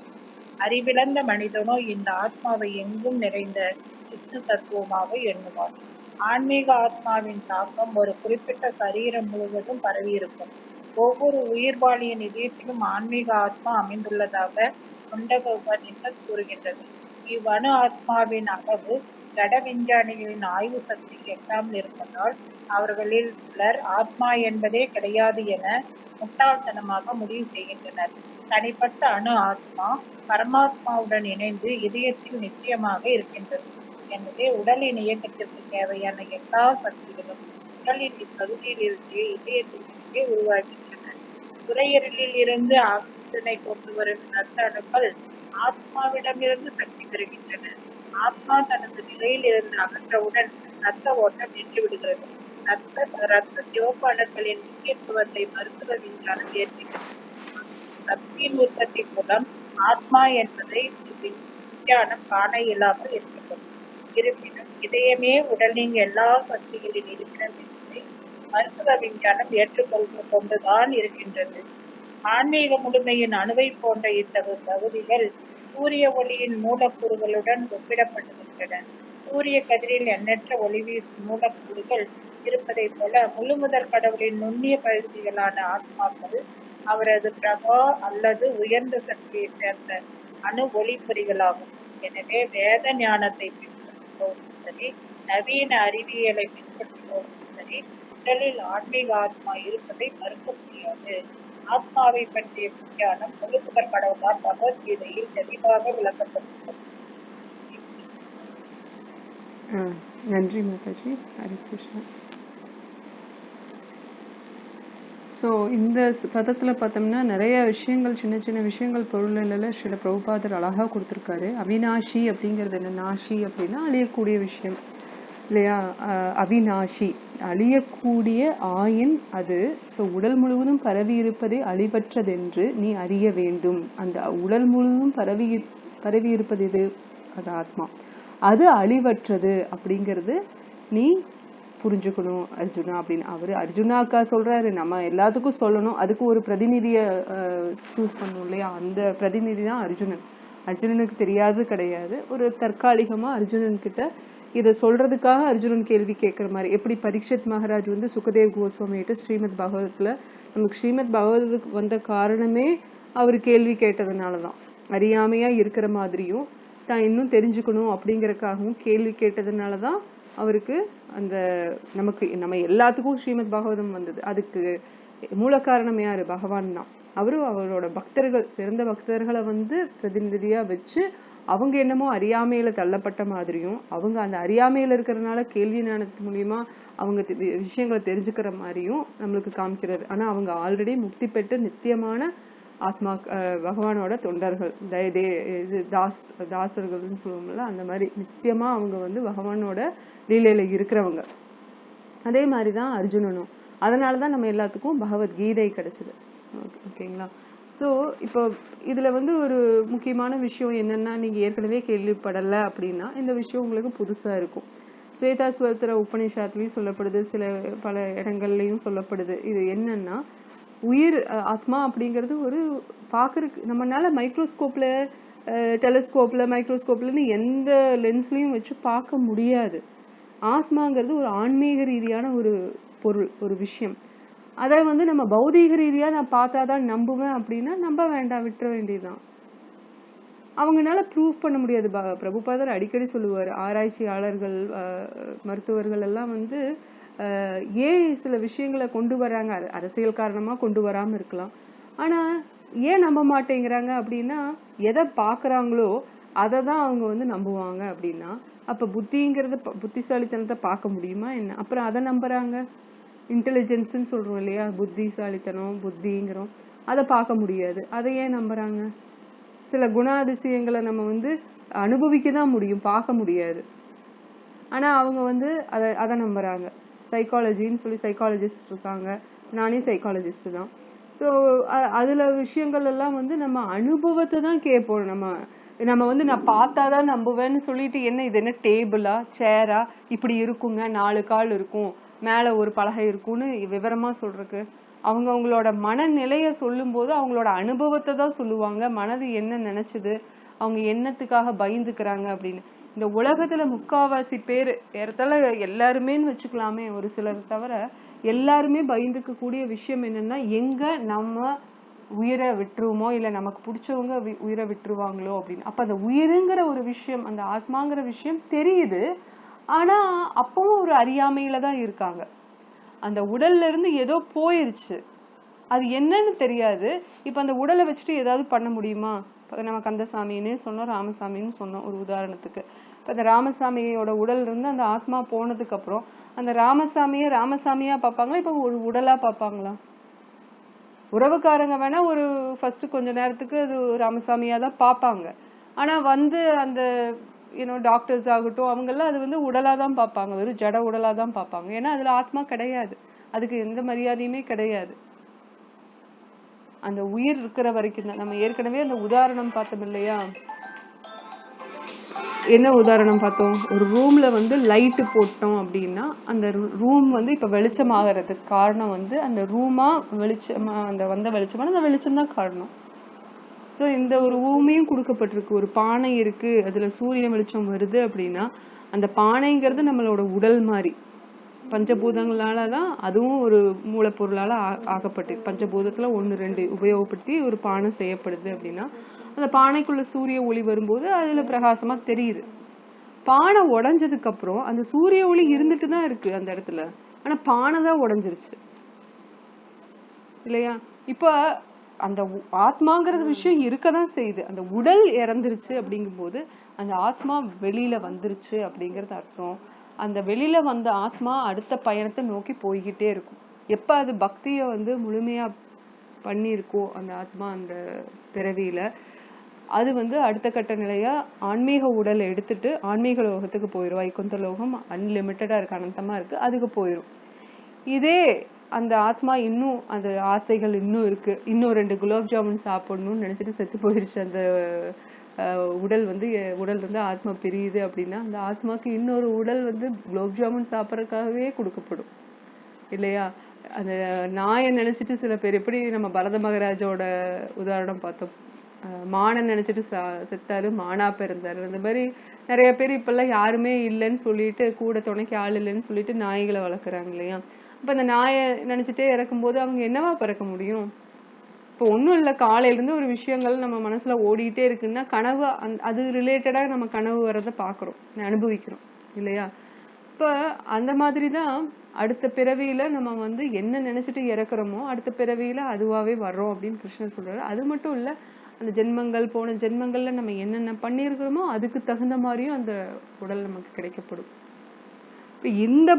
அறிவிழந்த மனிதனோ இந்த ஆத்மாவை எங்கும் நிறைந்த விஷ்ணு தத்துவமாக எண்ணுவார். ஆன்மீக ஆத்மாவின் தாக்கம் ஒரு குறிப்பிட்ட சரீரம் முழுவதும் பரவியிருக்கும். ஒவ்வொரு உயிர்வாளியின் இதயத்திலும் ஆன்மீக ஆத்மா அமைந்துள்ளதாக முண்டக உபனிஷத் கூறுகின்றது. இவ்வணு ஆத்மாவின் அளவு ஜட விஞ்ஞானிகளின் ஆய்வு சக்திக்கு எட்டாமல் இருப்பதால் அவர்களில் சிலர் ஆத்மா என்பதே கிடையாது என முட்டாள்தனமாக முடிவு செய்கின்றனர். தனிப்பட்ட அணு ஆத்மா பரமாத்மாவுடன் இணைந்து இதயத்தில் நிச்சயமாக இருக்கின்றது. எனவே உடலின் இயக்கத்திற்கு தேவையான எல்லா சக்திகளும் உடலின் இப்பகுதியில் இருந்து இதயத்திற்கே உருவாகின்றன. நுரையீரலில் இருந்து ஆக்சிஜனை கொண்டு வரும் இரத்த அணுக்கள் ஆத்மாவிடமிருந்து சக்தி பெறுகின்றன. ஆத்மா தனது நிலையில் இருந்து அகற்றவுடன் ரத்த ஓட்டம் நின்றுவிடுகிறது. ரத்த சிவப்பு அணுக்களின் முக்கியத்துவத்தை மருத்துவ விஞ்ஞானம் ஏற்கிறது. சக்தியின் உற்பத்தி மூலம் ஆத்மா என்பதை விஞ்ஞானம் காண இயலாமல் இருக்கிறது. இருப்பினும் இதயமே உடலின் எல்லா சக்திகளில் இருக்கிறது என்பதை மருத்துவ விஞ்ஞானம் கொண்டுதான் இருக்கின்றது. ஆன்மீக முழுமையின் அணுவை போன்ற இத்தகைய பகுதிகள் சூரிய ஒளியின் மூலக்கூறுகளுடன் ஒப்பிடப்படுகின்றன. சூரிய கதிரில் எண்ணற்ற ஒளி வீசும் மூலக்கூறுகள் இருப்பதை போல முழுமுதற் கடவுளின் நுண்ணிய பகுதிகளான ஆத்மாக்கள் அவரது பிரபா அல்லது உயர்ந்த சக்தியை சேர்ந்த அணு ஒளிப்பொறிகளாகும். எனவே வேத ஞானத்தை பின்பற்றுவோரும் சரி, நவீன அறிவியலை பின்பற்றுவோரும் சரி, உடலில் ஆன்மீக ஆத்மா இருப்பதை மறுக்க முடியாது. ஆத்மாவை பற்றிய விஞ்ஞானம் முழுமுதற் கடவுளால் பகவத்கீதையில் தெளிவாக விளக்கப்பட்டுள்ளது. நன்றி மாதாஜி. ஹரே கிருஷ்ணா. ஸோ இந்த பதத்தில் பார்த்தோம்னா நிறைய விஷயங்கள், சின்ன சின்ன விஷயங்கள் பொருளில் ஸ்ரீல பிரபுபாதர் அழகாக கொடுத்துருக்காரு. அவிநாஷி அப்படிங்கிறது என்ன? நாஷி அப்படின்னா அழியக்கூடிய விஷயம் இல்லையா? அவிநாஷி அழியக்கூடிய ஆயின் அது. ஸோ உடல் முழுவதும் பரவி இருப்பதை அழிவற்றதென்று நீ அறிய வேண்டும். அந்த உடல் முழுவதும் பரவி இருப்பது இது, அது ஆத்மா. அது அழிவற்றது அப்படிங்கிறது நீ புரிஞ்சுக்கணும் அர்ஜுனா அப்படின்னு அவரு அர்ஜுனாக்கா சொல்றாரு. நம்ம எல்லாத்துக்கும் சொல்லணும், அதுக்கு ஒரு பிரதிநிதியை சூஸ் பண்ணணும் இல்லையா? அந்த பிரதிநிதி தான் அர்ஜுனன். அர்ஜுனனுக்கு தெரியாது கிடையாது. ஒரு தற்காலிகமா அர்ஜுனன் கிட்ட இதை சொல்றதுக்காக அர்ஜுனன் கேள்வி கேட்கிற மாதிரி. எப்படி பரீட்சித் மகாராஜ் வந்து சுகதேவ் கோஸ்வாமிகிட்ட ஸ்ரீமத் பகவதத்துல, நமக்கு ஸ்ரீமத் பகவதத்துக்கு வந்த காரணமே அவர் கேள்வி கேட்டதுனாலதான். அறியாமையா இருக்கிற மாதிரியும் தான் இன்னும் தெரிஞ்சுக்கணும் அப்படிங்கறதுக்காகவும் கேள்வி கேட்டதுனாலதான் அவருக்கு அந்த நம்ம எல்லாத்துக்கும் ஸ்ரீமத் பாகவதம் வந்தது. அதுக்கு மூல காரணம் யாரு? பகவான் தான். அவரும் அவரோட பக்தர்கள், சிறந்த பக்தர்களை வந்து பிரதிநிதியா வச்சு அவங்க என்னமோ அறியாமையில தள்ளப்பட்ட மாதிரியும், அவங்க அந்த அறியாமையில இருக்கிறதுனால கேள்வி ஞானத்து மூலியமா அவங்க விஷயங்களை தெரிஞ்சுக்கிற மாதிரியும் நம்மளுக்கு காமிக்கிறது. ஆனா அவங்க ஆல்ரெடி முக்தி பெற்று நித்தியமான ஆத்மா, பகவானோட தொண்டர்கள், தாசர்கள்னு சொல்லுவோம்ல, அந்த மாதிரி நித்தியமா அவங்க வந்து பகவானோட லீலையில இருக்கிறவங்க. அதே மாதிரிதான் அர்ஜுனனும். அதனாலதான் நம்ம எல்லாத்துக்கும் பகவத்கீதை கிடைச்சது. ஓகேங்களா? சோ இப்போ இதுல வந்து ஒரு முக்கியமான விஷயம் என்னன்னா, நீங்க ஏற்கனவே கேள்விப்படல அப்படின்னா இந்த விஷயம் உங்களுக்கு புதுசா இருக்கும். ஸ்வேதாஸ்வரத்திர உபநிஷத்துலயும் சொல்லப்படுது, பல இடங்கள்லயும் சொல்லப்படுது. இது என்னன்னா, உயிர் ஆத்மா அப்படிங்கிறது ஒரு பாக்குறதுக்கு நம்மளால மைக்ரோஸ்கோப்ல, டெலிஸ்கோப்ல, மைக்ரோஸ்கோப்லன்னு எந்த லென்ஸ்லயும் வச்சு பார்க்க முடியாது. ஆத்மாங்கிறது ஒரு ஆன்மீக ரீதியான ஒரு பொருள், ஒரு விஷயம். அதை வந்து நம்ம பௌதீக ரீதியா நான் பார்த்தாதான் நம்புவேன் அப்படின்னா நம்ப வேண்டாம், விட்டுற வேண்டியதுதான். அவங்களால ப்ரூவ் பண்ண முடியாது. பிரபுபாதர் அடிக்கடி சொல்லுவார், ஆராய்ச்சியாளர்கள், மருத்துவர்கள் எல்லாம் வந்து ஏன் சில விஷயங்களை கொண்டு வராங்க, அரசியல் காரணமா கொண்டு வராம இருக்கலாம். ஆனா ஏன் நம்ப மாட்டேங்கிறாங்க அப்படின்னா, எதை பாக்குறாங்களோ அதை தான் அவங்க வந்து நம்புவாங்க. அப்படின்னா அப்ப புத்திங்கிறது, புத்திசாலித்தனத்தை பார்க்க முடியுமா என்ன? அப்புறம் அதை நம்புறாங்க. இன்டெலிஜென்ஸ்ன்னு சொல்றோம் இல்லையா, புத்திசாலித்தனம், புத்திங்கிறோம், அதை பார்க்க முடியாது. அதை ஏன் நம்புறாங்க? சில குணாதிசயங்களை நம்ம வந்து அனுபவிக்கதான் முடியும், பார்க்க முடியாது. ஆனா அவங்க வந்து அதை நம்புறாங்க. சைக்காலஜின்னு சொல்லி சைக்காலஜிஸ்ட் இருக்காங்க, நானே சைக்காலஜிஸ்ட் தான். ஸோ அதுல விஷயங்கள் எல்லாம் வந்து நம்ம அனுபவத்தை தான் கேட்போம். நம்ம வந்து நான் பார்த்தாதான் நம்புவேன்னு சொல்லிட்டு, என்ன இது, என்ன டேபிளா, சேரா, இப்படி இருக்குங்க, 4 கால் இருக்கும், மேல ஒரு பலகை இருக்கும்னு விவரமா சொல்றதுக்கு அவங்க அவங்களோட மனநிலைய சொல்லும் போது அவங்களோட அனுபவத்தை தான் சொல்லுவாங்க. மனது என்ன நினைச்சது, அவங்க என்னத்துக்காக பயந்துக்கிறாங்க அப்படின்னு. இந்த உலகத்துல முக்காவாசி பேரு ஏறத்தாழ எல்லாருமேன்னு வச்சுக்கலாமே, ஒரு சிலர் தவிர எல்லாருமே பயந்துக்க கூடிய விஷயம் என்னன்னா, எங்க நம்ம உயிரை விட்டுருவோமோ இல்ல நமக்கு பிடிச்சவங்க உயிரை விட்டுருவாங்களோ அப்படின்னு. அப்ப அந்த உயிருங்கிற ஒரு விஷயம், அந்த ஆத்மாங்கிற விஷயம் தெரியுது. ஆனா அப்பவும் ஒரு அறியாமையில தான் இருக்காங்க. அந்த உடல்ல இருந்து ஏதோ போயிருச்சு, அது என்னன்னு தெரியாது. இப்ப அந்த உடலை வச்சுட்டு ஏதாவது பண்ண முடியுமா? நம்ம கந்தசாமின்னு சொன்னோம், ராமசாமின்னு சொன்னோம் ஒரு உதாரணத்துக்கு. இப்ப அந்த ராமசாமியோட உடல் இருந்து அந்த ஆத்மா போனதுக்கு அப்புறம் அந்த ராமசாமிய ராமசாமியா பார்ப்பாங்களா, இப்ப ஒரு உடலா பார்ப்பாங்களா? உறவுக்காரங்க வேணா ஒரு ஃபர்ஸ்ட் கொஞ்ச நேரத்துக்கு அது ராமசாமியா தான் பார்ப்பாங்க. ஆனா வந்து அந்த டாக்டர்ஸ் ஆகட்டும், அவங்க எல்லாம் அது வந்து உடலா தான் பார்ப்பாங்க, வெறும் ஜட உடலா தான் பார்ப்பாங்க. ஏன்னா அதுல ஆத்மா கிடையாது, அதுக்கு எந்த மரியாதையுமே கிடையாது. அந்த உயிர் இருக்கிற வரைக்கும் தான். நம்ம ஏற்கனவே அந்த உதாரணம் பார்த்தோம் இல்லையா? என்ன உதாரணம் பார்த்தோம்? ஒரு ரூம்ல வந்து லைட் போட்டோம் அப்படின்னா அந்த ரூம் வந்து இப்ப வெளிச்சம் ஆகிறதுக்கு காரணம் வந்து அந்த ரூமா வெளிச்சமா, அந்த வந்த வெளிச்சமான அந்த வெளிச்சம் தான் காரணம். சோ இந்த ஒரு ரூமையும் கொடுக்கப்பட்டிருக்கு. ஒரு பானை இருக்கு, அதுல சூரிய வெளிச்சம் வருது அப்படின்னா அந்த பானைங்கிறது நம்மளோட உடல் மாதிரி பஞ்சபூதங்களாலதான், அதுவும் ஒரு மூலப்பொருளால ஆகப்பட்டு பஞ்சபூதத்துல 1-2 உபயோகப்படுத்தி ஒரு பானை செய்யப்படுது அப்படின்னா அந்த பானைக்குள்ள சூரிய ஒளி வரும்போது அதுல பிரகாசமா தெரியுது. பானை உடைஞ்சதுக்கு அப்புறம் அந்த சூரிய ஒளி இருந்துட்டு தான் இருக்கு அந்த இடத்துல, ஆனா பானை தான் உடைஞ்சிருச்சு இல்லையா? இப்ப அந்த ஆத்மாங்கிறது விஷயம் இருக்கதான் செய்யுது. அந்த உடல் இறந்துருச்சு அப்படிங்கும் போது அந்த ஆத்மா வெளியில வந்துருச்சு அப்படிங்கறது அர்த்தம். அந்த வெளியில வந்த ஆத்மா அடுத்த பயணத்தை நோக்கி போய்கிட்டே இருக்கும். எப்ப அது பக்திய வந்து முழுமையா பண்ணிருக்கோ அந்த ஆத்மா அந்த பிறவியில, அது வந்து அடுத்த கட்ட நிலையா ஆன்மீக உடலை எடுத்துட்டு ஆன்மீக லோகத்துக்கு போயிடும். வைகுந்த லோகம் அன்லிமிட்டடா இருக்கு, அனந்தமா இருக்கு, அதுக்கு போயிடும். இதே அந்த ஆத்மா இன்னும் அந்த ஆசைகள் இன்னும் இருக்கு, இன்னும் 2 குலாப் ஜாமுன் சாப்பிடணும்னு நினைச்சிட்டு செத்து போயிருச்சு, அந்த உடல் வந்து உடல் இருந்து ஆத்மா பிரியுது அப்படின்னா அந்த ஆத்மாக்கு இன்னொரு உடல் வந்து குலாப் ஜாமுன் சாப்பிடறதுக்காகவே கொடுக்கப்படும் இல்லையா? அந்த நாயை நினைச்சிட்டு சில பேர், எப்படி நம்ம பரத மகாராஜோட உதாரணம் பார்த்தோம், மானை நினைச்சிட்டு செத்தாரு, மானா பிறந்தாரு. அந்த மாதிரி நிறைய பேர் இப்ப எல்லாம் யாருமே இல்லைன்னு சொல்லிட்டு, கூட துணைக்கு ஆள் இல்லைன்னு சொல்லிட்டு நாய்களை வளர்க்குறாங்க இல்லையா? அப்ப அந்த நாயை நினைச்சிட்டே இறக்கும் போது அவங்க என்னவா பிறக்க முடியும்? இப்போ ஒண்ணும் இல்ல, காலையில இருந்து ஒரு விஷயங்கள் நம்ம மனசுல ஓடிட்டே இருக்குன்னா கனவு அது ரிலேட்டடா நம்ம கனவு வர்றதை பாக்குறோம், அனுபவிக்கிறோம் இல்லையா? இப்ப அந்த மாதிரிதான் அடுத்த பிறவியில நம்ம வந்து என்ன நினைச்சிட்டு இறக்குறோமோ அடுத்த பிறவியில அதுவாவே வர்றோம் அப்படின்னு கிருஷ்ணன் சொல்றாரு. அது மட்டும் இல்ல, அந்த ஜென்மங்கள் போன ஜென்மங்கள்ல நம்ம என்னென்ன பண்ணிருக்கிறோமோ அதுக்கு தகுந்த மாதிரியும் அந்த உடல் நமக்கு கிடைக்கப்படும். இந்த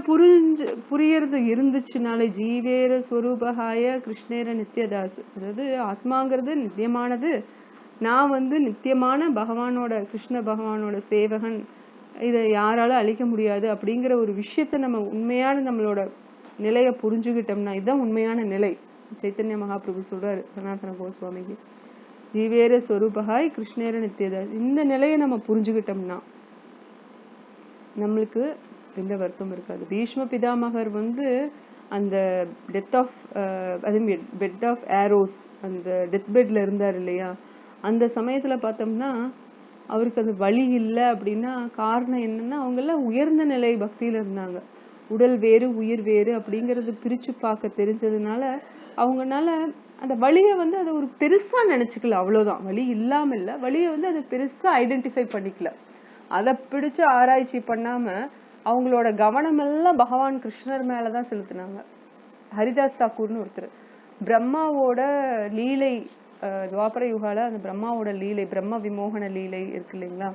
புரியறது இருந்துச்சுனாலே ஜீவேர ஸ்வரூபகாய கிருஷ்ணேர நித்யதாஸ், அதாவது ஆத்மாங்கிறது நித்தியமானது, நான் வந்து நித்தியமான பகவானோட கிருஷ்ண பகவானோட சேவகன், இதை யாரால அழிக்க முடியாது அப்படிங்கிற ஒரு விஷயத்த நம்ம உண்மையான நம்மளோட நிலைய புரிஞ்சுக்கிட்டோம்னா இதுதான் உண்மையான நிலை. சைத்தன்ய மகாபிரபு சொல்றாரு சனாதன கோஸ்வாமிக்கு, ஜீவேர ஸ்வரூபகாய் கிருஷ்ணேர நித்யதாஸ். இந்த நிலையை நம்ம புரிஞ்சுக்கிட்டோம்னா நம்மளுக்கு எந்த வருத்தம் இருக்காது. பீஷ்ம பிதாமகர் வந்து அந்த death of bed of arrows, அந்த டெத் பெட்ல இருந்தார் இல்லையா? அந்த சமயத்துல பார்த்தோம்னா அவருக்கு அந்த வலி இல்லை அப்படின்னா காரணம் என்னன்னா அவங்க எல்லாம் உயர்ந்த நிலை பக்தியில இருந்தாங்க. உடல் வேறு உயிர் வேறு அப்படிங்கறது பிரிச்சு பார்க்க தெரிஞ்சதுனால அவங்கனால அந்த வலிய வந்து அதை ஒரு பெருசா நினைச்சுக்கல, அவ்வளவுதான். வலி இல்லாம இல்ல, வலிய வந்து அதை பெருசா ஐடென்டிஃபை பண்ணிக்கல. அதை பிடிச்சு ஆராய்ச்சி பண்ணாம அவங்களோட கவனம் எல்லாம் பகவான் கிருஷ்ணர் மேலதான் செலுத்தினாங்க. ஹரிதாஸ் தாக்கூர்னு ஒருத்தர் பிரம்மாவோட லீலை, துவாபர யுகால அந்த பிரம்மாவோட லீலை, பிரம்ம விமோகன லீலை இருக்கு இல்லைங்களா,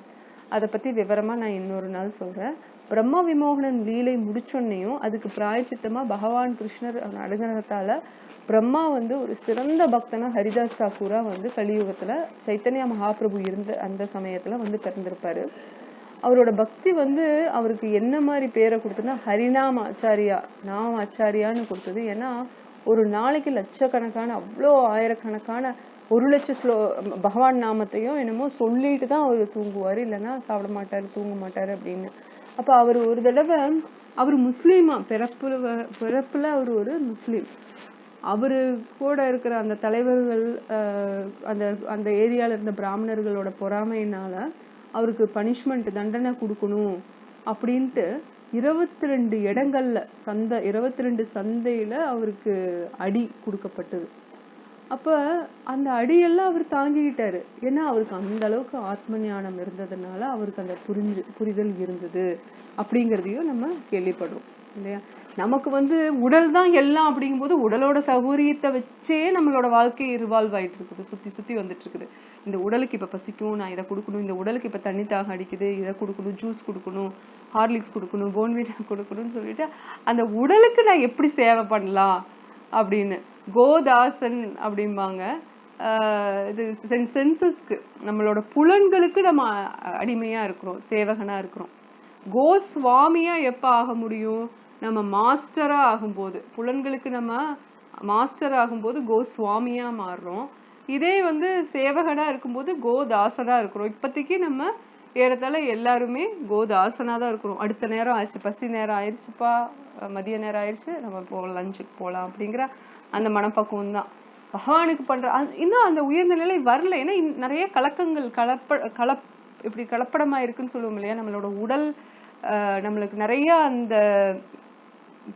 அதை பத்தி விவரமா நான் இன்னொரு நாள் சொல்றேன். பிரம்ம விமோகனன் லீலை முடிச்சோன்னையும் அதுக்கு பிராயச்சித்தமா பகவான் கிருஷ்ணர் அனுகிரகத்தால பிரம்மா வந்து ஒரு சிறந்த பக்தனா ஹரிதாஸ் தாக்கூரா வந்து கலியுகத்துல சைத்தன்ய மகாபிரபு இருந்த அந்த சமயத்துல வந்து பிறந்திருப்பாரு. அவரோட பக்தி வந்து அவருக்கு என்ன மாதிரி பேரை கொடுத்ததுன்னா ஹரிநாம ஆச்சாரியா, நாம ஆச்சாரியான்னு கொடுத்தது. ஏன்னா ஒரு நாளைக்கு லட்சக்கணக்கான, அவ்வளோ ஆயிரக்கணக்கான 1,00,000 பகவான் நாமத்தையும் என்னமோ சொல்லிட்டு தான் அவரு தூங்குவாரு, இல்லைன்னா சாப்பிட மாட்டாரு, தூங்க மாட்டாரு அப்படின்னு. அப்ப அவர் ஒரு தடவை, அவர் முஸ்லீமா, பிறப்புல அவர் ஒரு முஸ்லீம், அவரு கூட இருக்கிற அந்த தலைவர்கள் அந்த அந்த ஏரியால இருந்த பிராமணர்களோட பொறாமையினால அவருக்கு பனிஷ்மெண்ட் தண்டனை கொடுக்கணும் அப்படின்ட்டு 22 இடங்கள்ல 22 சந்தையில அவருக்கு அடி கொடுக்கப்பட்டது. அப்ப அந்த அடியெல்லாம் அவர் தாங்கிக்கிட்டாரு. ஏன்னா அவருக்கு அந்த அளவுக்கு ஆத்ம ஞானம் இருந்ததுனால அவருக்கு அந்த புரிதல் இருந்தது அப்படிங்கிறதையும் நம்ம கேள்விப்படுறோம் இல்லையா. நமக்கு உடல் தான் எல்லாம் அப்படிங்கும்போது உடலோட சௌகரியத்தை வச்சே நம்மளோட வாழ்க்கை ரிவால்வ் ஆயிட்டு இருக்குது, சுத்தி சுத்தி வந்துட்டு இருக்குது. இந்த உடலுக்கு இப்ப பசிக்கும், நான் இதை கொடுக்கணும், இந்த உடலுக்கு இப்ப தண்ணி தாக அடிக்குது, இதை கொடுக்கணும், ஜூஸ் கொடுக்கணும், ஹார்லிக்ஸ் கொடுக்கணும், போன்வீட்டா கொடுக்கணும்னு சொல்லிட்டு அந்த உடலுக்கு நான் எப்படி சேவை பண்ணலாம் அப்படின்னு கோதாசன் அப்படிம்பாங்க. இது சென்சஸ்க்கு, நம்மளோட புலன்களுக்கு நம்ம அடிமையா இருக்கிறோம், சேவகனா இருக்கிறோம். கோஸ்வாமியா எப்ப ஆக முடியும்? நம்ம மாஸ்டரா ஆகும்போது. புலன்களுக்கு நம்ம மாஸ்டர் ஆகும்போது கோஸ்வாமியா மாறுறோம். இதே சேவகனா இருக்கும்போது கோதாசனா இருக்கிறோம். இப்போதைக்கு நம்ம ஏறத்தாழ எல்லாருமே கோதாசனா தான் இருக்கிறோம். அடுத்த நேரம் ஆச்சு, பசி நேரம் ஆயிடுச்சுப்பா, மதிய நேரம் ஆயிடுச்சு, நம்ம லஞ்சுக்கு போகலாம் அப்படிங்கிற அந்த மனப்பக்குவம் தான் பகவானுக்கு பண்ற. இன்னும் அந்த உயர்ந்த நிலை வரல. ஏன்னா நிறைய கலக்கங்கள் இப்படி கலப்படமா இருக்குன்னு சொல்லுவோம் இல்லையா. நம்மளோட உடல் நம்மளுக்கு நிறைய அந்த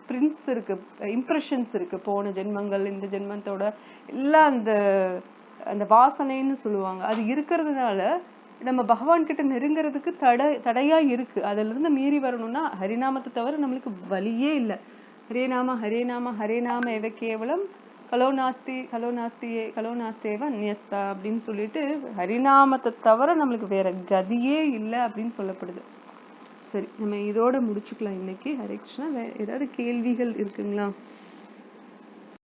பிரிண்ட்ஸ் இருக்கு, இம்ப்ரெஷன்ஸ் இருக்கு, போன ஜென்மங்கள், இந்த ஜென்மத்தோட எல்லாம் அந்த வாசனைன்னு சொல்லுவாங்க. அது இருக்கிறதுனால நம்ம பகவான் கிட்ட நெருங்கிறதுக்கு தடையா இருக்கு. அதுல இருந்து மீறி வரணும்னா ஹரிநாமத்தை தவிர நம்மளுக்கு வழியே இல்லை. ஹரே நாம ஹரே நாம ஹரே நாம எவ கேவலம் கலோ நாஸ்தேவ அந்நியஸ்தா அப்படின்னு சொல்லிட்டு ஹரிநாமத்தை தவிர நம்மளுக்கு வேற கதியே இல்லை அப்படின்னு சொல்லப்படுது. சரி, நம்ம இதோட முடிச்சுக்கலாம் இன்னைக்கு. ஹரே கிருஷ்ணா. ஏதாவது கேள்விகள் இருக்குங்களா?